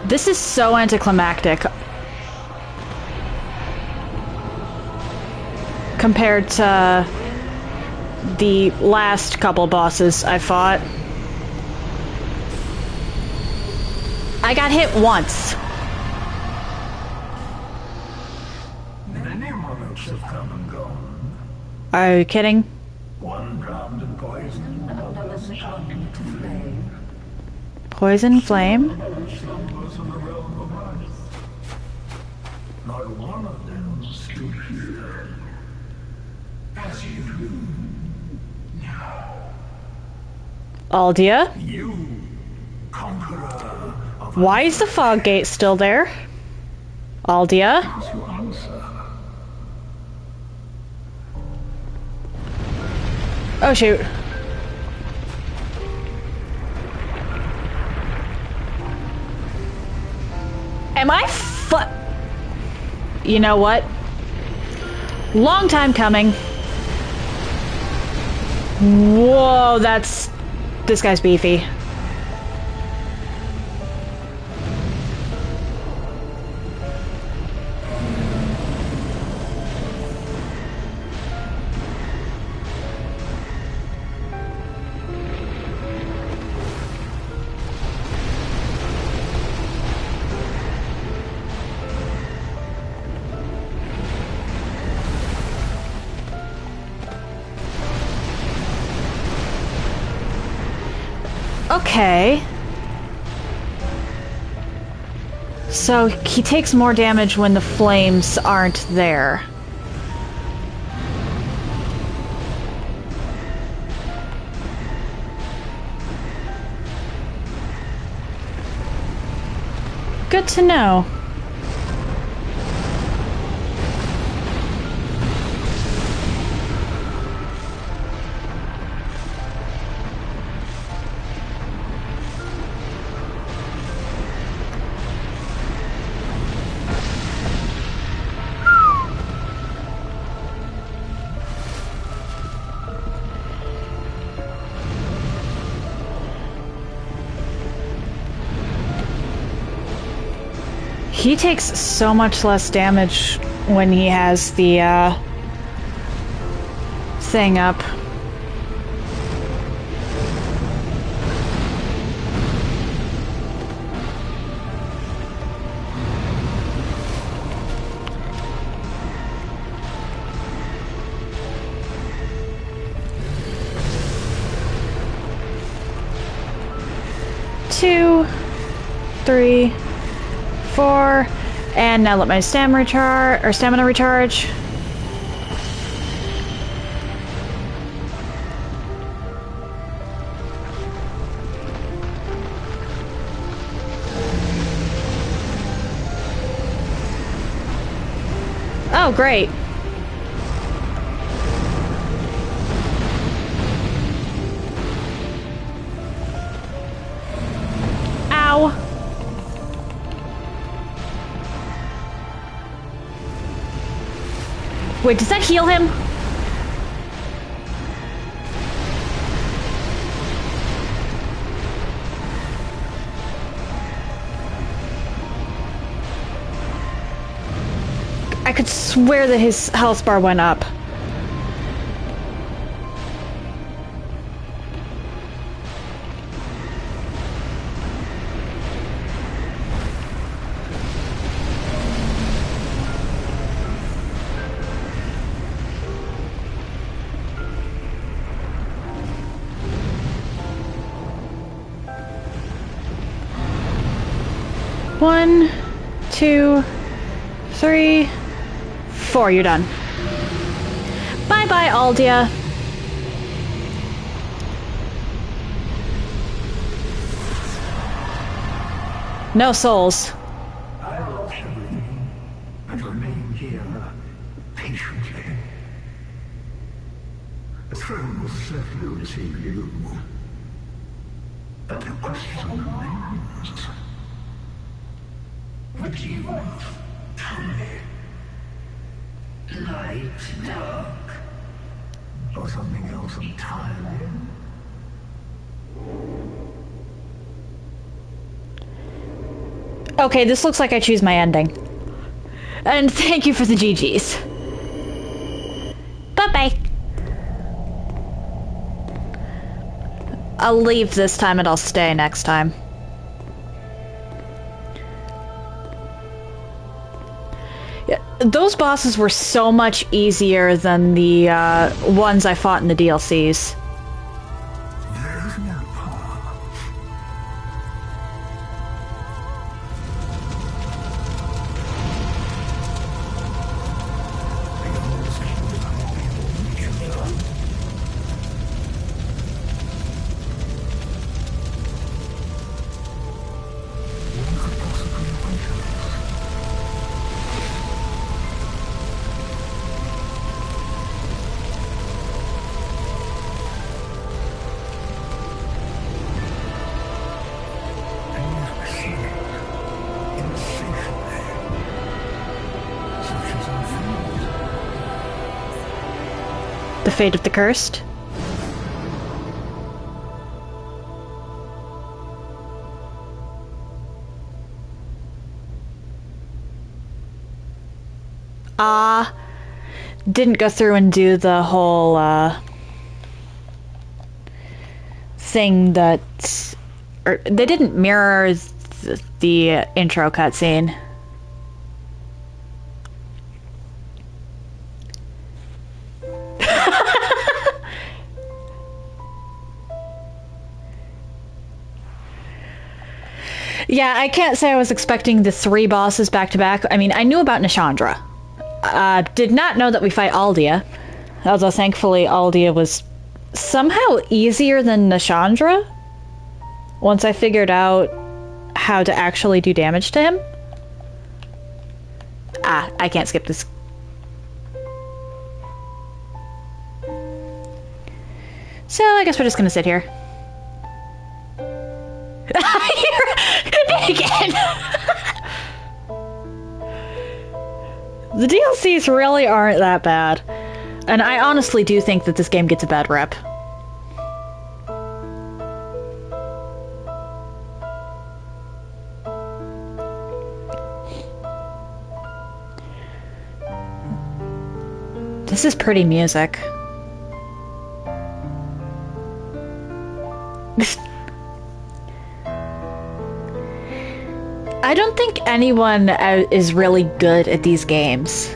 Speaker 1: This is so anticlimactic compared to the last couple bosses I fought. I got hit once.
Speaker 7: Many moments have come and gone.
Speaker 1: Are you kidding?
Speaker 7: One drowned in poison, another succumbed to flame.
Speaker 1: Poison flame?
Speaker 7: Slumbers in the realm of ice. Not one of them stood here. As you do now.
Speaker 1: Aldia?
Speaker 7: You, conqueror of
Speaker 1: Why is the fog gate still there? Aldia?
Speaker 7: to answer.
Speaker 1: Oh shoot. Am I You know what? Long time coming. Whoa, this guy's beefy. Okay. So he takes more damage when the flames aren't there. Good to know. He takes so much less damage when he has the thing up. Two, three, 4, and now let my stamina recharge. Oh, great. Ow. Wait, does that heal him? I could swear that his health bar went up. One, 2, 3, 4. You're done. Bye-bye, Aldia. No souls.
Speaker 7: I lost everything and remain here patiently. The throne will certainly receive you. But the question remains. Would you tell me? Light, dark, or something else entirely?
Speaker 1: Okay, this looks like I choose my ending. And thank you for the GGs. Bye-bye. I'll leave this time and I'll stay next time. Yeah, those bosses were so much easier than the ones I fought in the DLCs.
Speaker 7: There's no power.
Speaker 1: The fate of the cursed. Didn't go through and do the whole thing that, or they didn't mirror the intro cutscene. Yeah, I can't say I was expecting the 3 bosses back to back. I mean, I knew about Nishandra. Did not know that we fight Aldia. Although thankfully Aldia was somehow easier than Nishandra. Once I figured out how to actually do damage to him. I can't skip this. So I guess we're just gonna sit here. Again. The DLCs really aren't that bad. And I honestly do think that this game gets a bad rep. This is pretty music. I don't think anyone is really good at these games.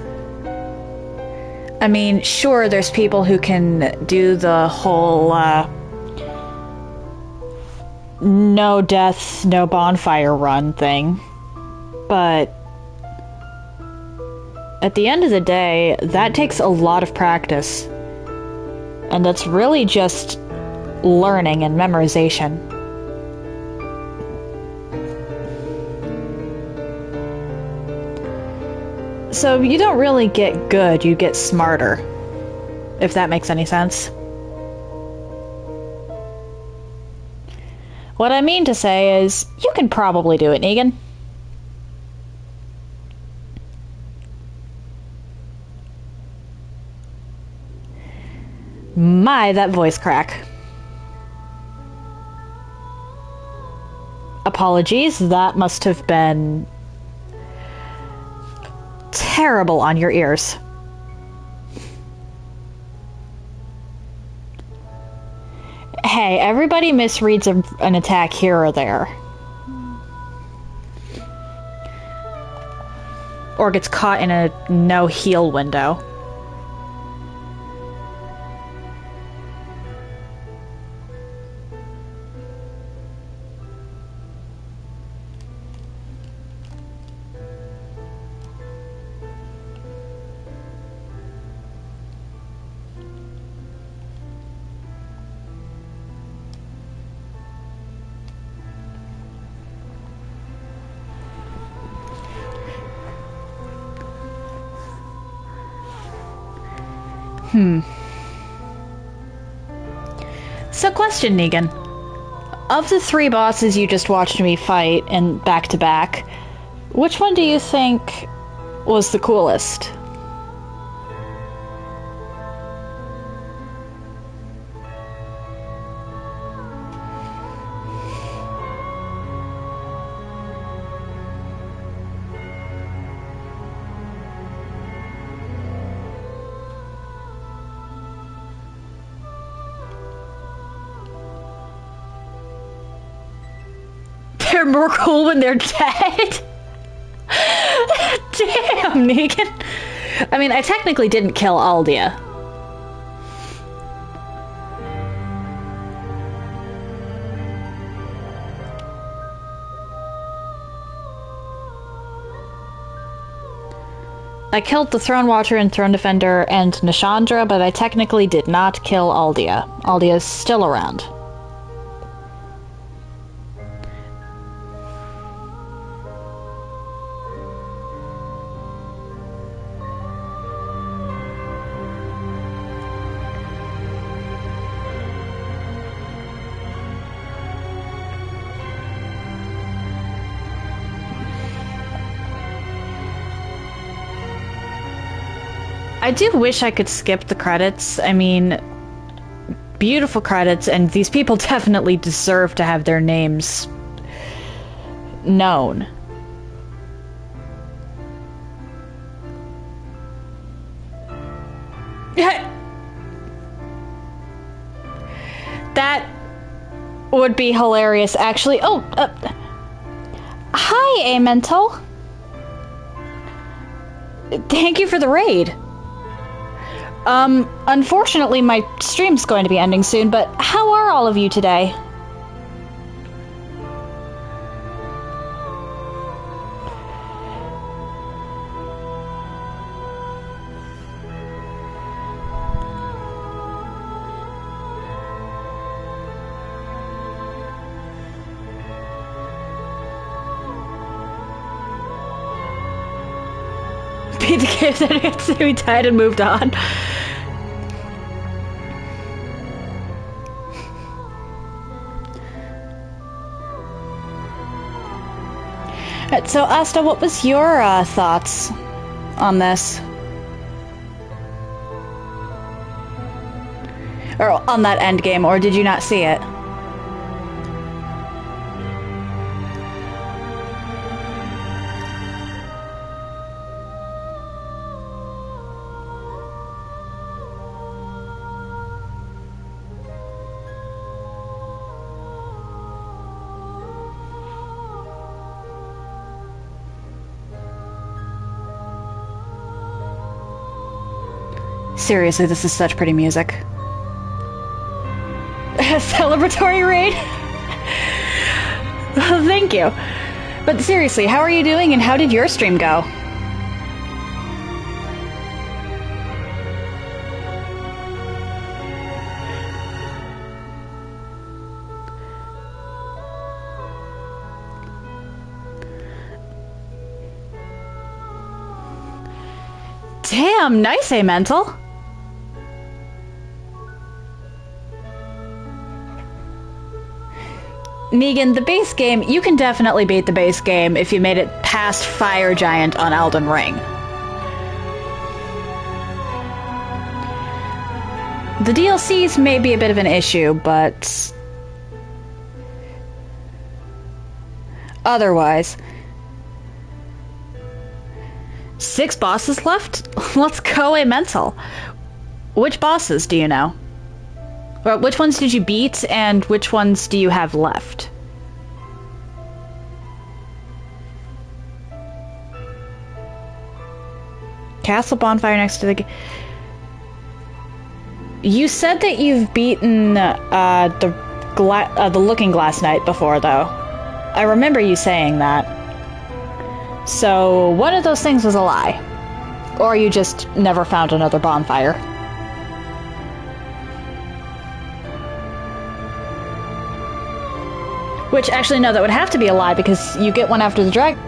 Speaker 1: I mean, sure, there's people who can do the whole, no death, no bonfire run thing. But at the end of the day, that takes a lot of practice. And that's really just learning and memorization. So you don't really get good, you get smarter. If that makes any sense. What I mean to say is, you can probably do it, Negan. My, that voice crack. Apologies, that must have been terrible on your ears. Hey, everybody misreads an attack here or there. Or gets caught in a no heal window. So question, Negan. Of the 3 bosses you just watched me fight in back-to-back, which one do you think was the coolest? They're more cool when they're dead? Damn, Negan. I mean, I technically didn't kill Aldia. I killed the Throne Watcher and Throne Defender and Nishandra, but I technically did not kill Aldia. Aldia's still around. I do wish I could skip the credits. I mean, beautiful credits, and these people definitely deserve to have their names known. That would be hilarious, actually. Oh, hi, Amental. Thank you for the raid. Unfortunately, my stream's going to be ending soon, but how are all of you today? Be the kid that we died and moved on. So, Asta, what was your thoughts on this? Or on that end game, or did you not see it? Seriously, this is such pretty music. Celebratory raid? Thank you. But seriously, how are you doing and how did your stream go? Damn, nice, Mental. Negan, the base game, you can definitely beat the base game if you made it past Fire Giant on Elden Ring. The DLCs may be a bit of an issue, but otherwise. 6 bosses left? Let's go, Mental. Which bosses do you know? Or which ones did you beat, and which ones do you have left? Castle bonfire next to the... You said that you've beaten the Looking Glass Knight before, though. I remember you saying that. So, one of those things was a lie. Or you just never found another bonfire. Which, actually, no, that would have to be a lie, because you get one after the dragon.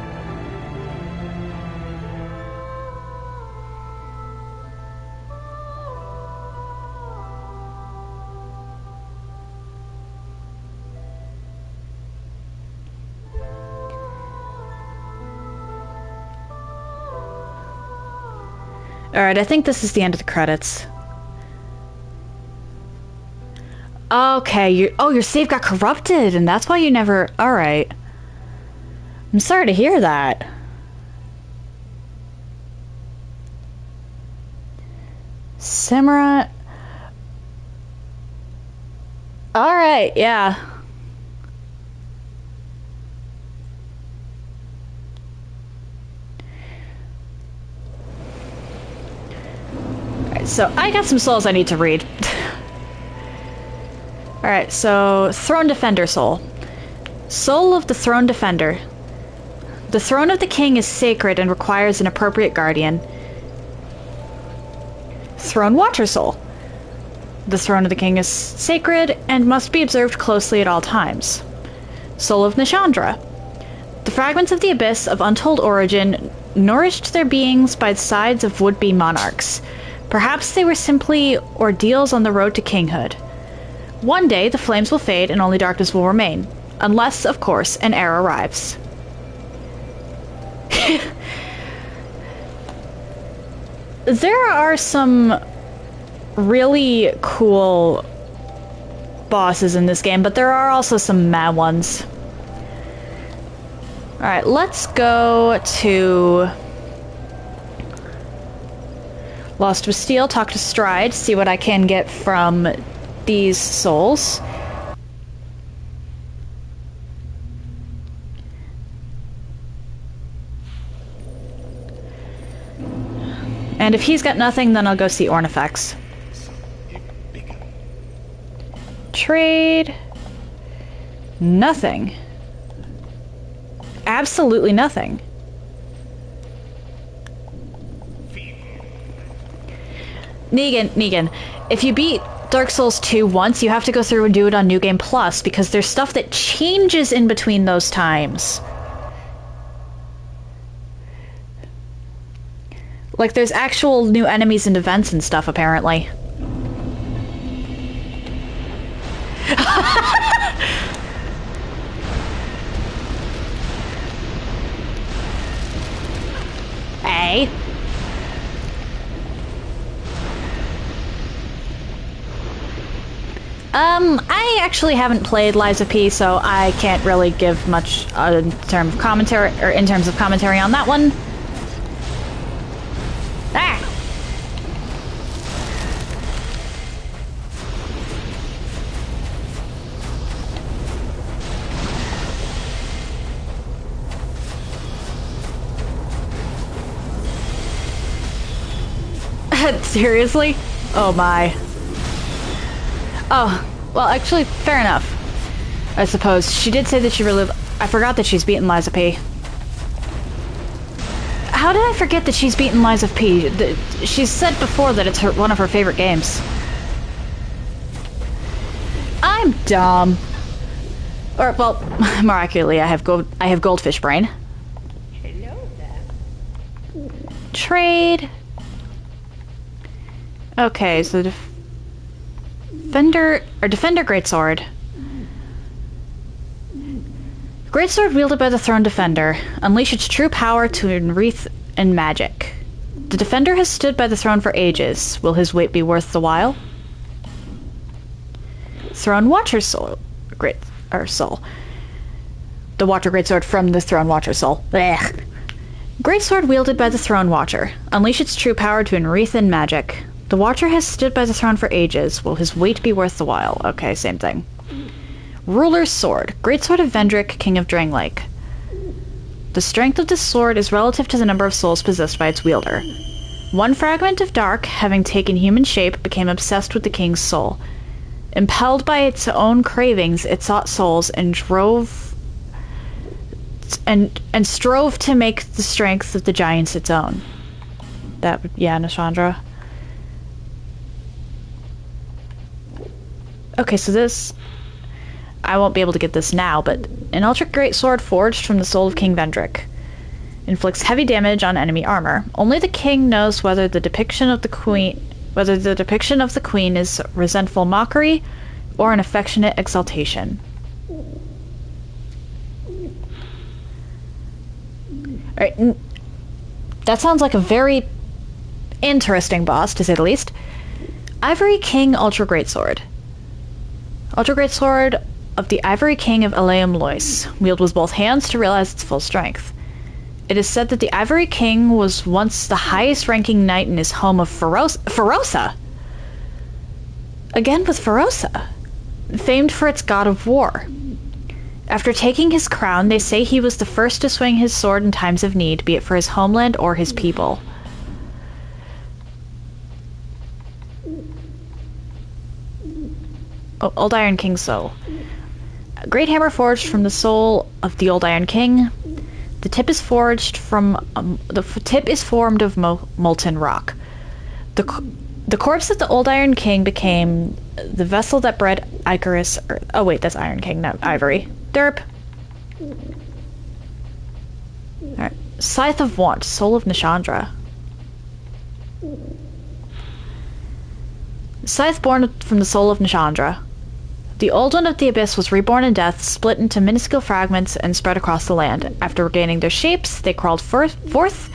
Speaker 1: Alright, I think this is the end of the credits. Okay, your save got corrupted, and that's why you never... Alright. I'm sorry to hear that. Simra... Alright, yeah. Alright, so I got some souls I need to read. Alright, so Throne Defender Soul. Soul of the Throne Defender. The throne of the king is sacred and requires an appropriate guardian. Throne Watcher Soul. The throne of the king is sacred and must be observed closely at all times. Soul of Nishandra. The fragments of the abyss of untold origin nourished their beings by the sides of would-be monarchs. Perhaps they were simply ordeals on the road to kinghood. One day, the flames will fade and only darkness will remain. Unless, of course, an heir arrives. There are some really cool bosses in this game, but there are also some mad ones. Alright, let's go to Lost Bastille, talk to Stride, see what I can get from these souls. And if he's got nothing, then I'll go see Ornifex. Trade. Nothing. Absolutely nothing. Negan, if you beat Dark Souls 2 once, you have to go through and do it on New Game Plus, because there's stuff that changes in between those times. Like, there's actual new enemies and events and stuff, apparently. Hey. I actually haven't played Lies of P, so I can't really give much in terms of commentary on that one. Ah! Seriously? Oh my. Oh, well, actually, fair enough. I suppose. She did say that she really... I forgot that she's beaten Lies of P. How did I forget that she's beaten Lies of P? She's said before that it's one of her favorite games. I'm dumb. Or, well, more accurately, I have goldfish brain.
Speaker 3: Hello there.
Speaker 1: Trade. Okay, so Defender Greatsword. Greatsword wielded by the Throne Defender. Unleash its true power to enwreath in magic. The Defender has stood by the throne for ages. Will his weight be worth the while? Throne Watcher Soul. Soul. The Watcher Greatsword from the Throne Watcher Soul. Blech. Greatsword wielded by the Throne Watcher. Unleash its true power to enwreath in magic. The Watcher has stood by the throne for ages. Will his weight be worth the while? Okay, same thing. Ruler's Sword. Greatsword of Vendrick, King of Dranglake. The strength of this sword is relative to the number of souls possessed by its wielder. One fragment of dark, having taken human shape, became obsessed with the king's soul. Impelled by its own cravings, it sought souls and strove to make the strength of the giants its own. Yeah, Nashandra. Okay, so this... I won't be able to get this now, but an ultra great sword forged from the soul of King Vendrick. Inflicts heavy damage on enemy armor. Only the king knows whether the depiction of the queen is resentful mockery or an affectionate exaltation. Alright, that sounds like a very interesting boss, to say the least. Ivory King Ultra Greatsword. Ultra Greatsword of the Ivory King of Eleum Lois. Wield with both hands to realize its full strength. It is said that the Ivory King was once the highest-ranking knight in his home of Ferosa. Again with Ferosa. Famed for its god of war. After taking his crown, they say he was the first to swing his sword in times of need, be it for his homeland or his people. Oh, Old Iron King Soul. A great hammer forged from the soul of the Old Iron King. The tip is forged from formed of molten rock. The corpse of the Old Iron King became the vessel that bred Icarus. Oh wait, that's Iron King, not Ivory. Derp. All right, Scythe of Want, Soul of Nashandra. Scythe born from the soul of Nashandra. The Old One of the Abyss was reborn in death, split into minuscule fragments, and spread across the land. After regaining their shapes, they crawled forth,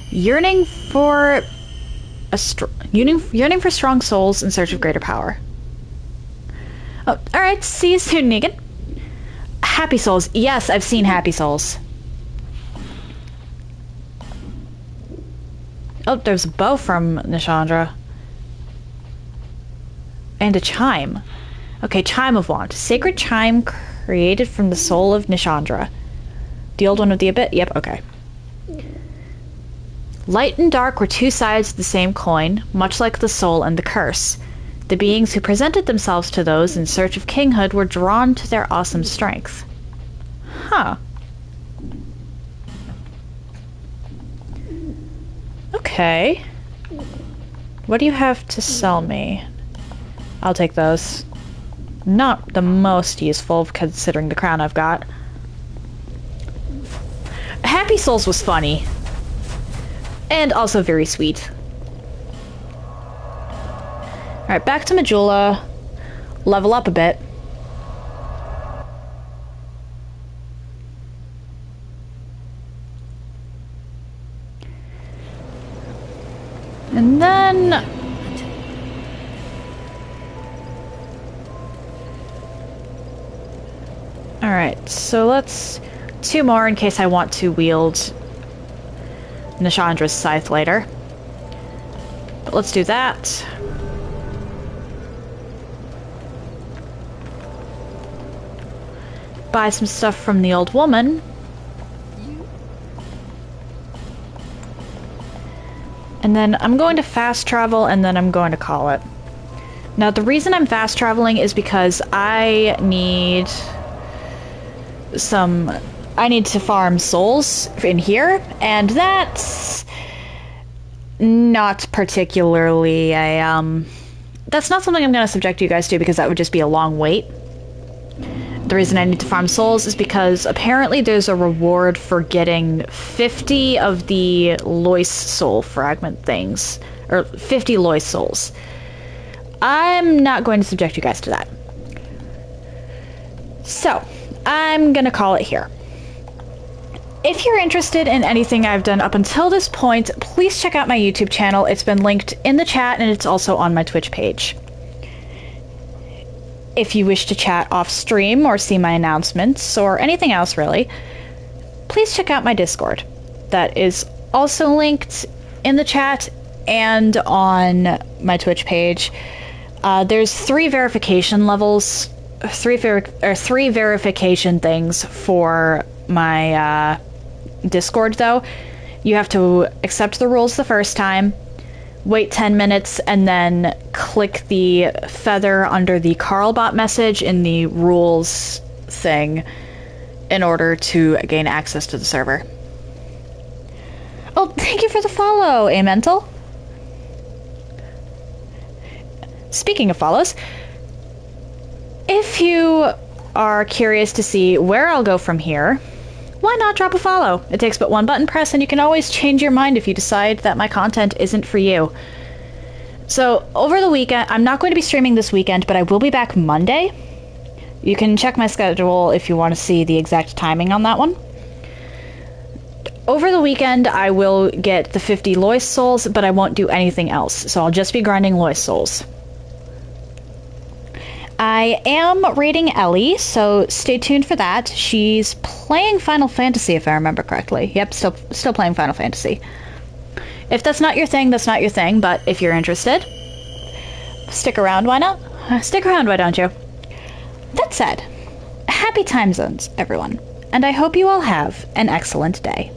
Speaker 1: yearning for strong souls in search of greater power. Oh, alright, see you soon, Negan. Happy Souls. Yes, I've seen Happy Souls. Oh, there's a bow from Nashandra. And a chime. Okay, Chime of Want. Sacred chime created from the soul of Nashandra. The Old One of the Abyss. Yep, okay. Light and dark were two sides of the same coin, much like the soul and the curse. The beings who presented themselves to those in search of kinghood were drawn to their awesome strength. Huh. Okay. What do you have to sell me? I'll take those. Not the most useful, considering the crown I've got. Happy Souls was funny. And also very sweet. Alright, back to Majula. Level up a bit. And then... Alright, so let's... 2 more in case I want to wield Nashandra's scythe later. But let's do that. Buy some stuff from the old woman. And then I'm going to fast travel, and then I'm going to call it. Now, the reason I'm fast traveling is because I need to farm souls in here, and that's not particularly that's not something I'm going to subject you guys to, because that would just be a long wait. The reason I need to farm souls is because apparently there's a reward for getting 50 of the Lois soul fragment things, or 50 Lois souls. I'm not going to subject you guys to that. So, I'm going to call it here. If you're interested in anything I've done up until this point, please check out my YouTube channel. It's been linked in the chat, and it's also on my Twitch page. If you wish to chat off stream or see my announcements or anything else really, please check out my Discord. That is also linked in the chat and on my Twitch page. There's 3 verification levels, 3 verification things for my Discord though. You have to accept the rules the first time, wait 10 minutes, and then click the feather under the Carlbot message in the rules thing in order to gain access to the server. Oh, thank you for the follow, Amental. Speaking of follows, if you are curious to see where I'll go from here, why not drop a follow? It takes but one button press, and you can always change your mind if you decide that my content isn't for you. So, over the weekend, I'm not going to be streaming this weekend, but I will be back Monday. You can check my schedule if you want to see the exact timing on that one. Over the weekend, I will get the 50 Lois souls, but I won't do anything else, so I'll just be grinding Lois souls. I am raiding Ellie, so stay tuned for that. She's playing Final Fantasy, if I remember correctly. Yep, still playing Final Fantasy. If that's not your thing, that's not your thing, but if you're interested, stick around, why not? Stick around, why don't you? That said, happy time zones, everyone, and I hope you all have an excellent day.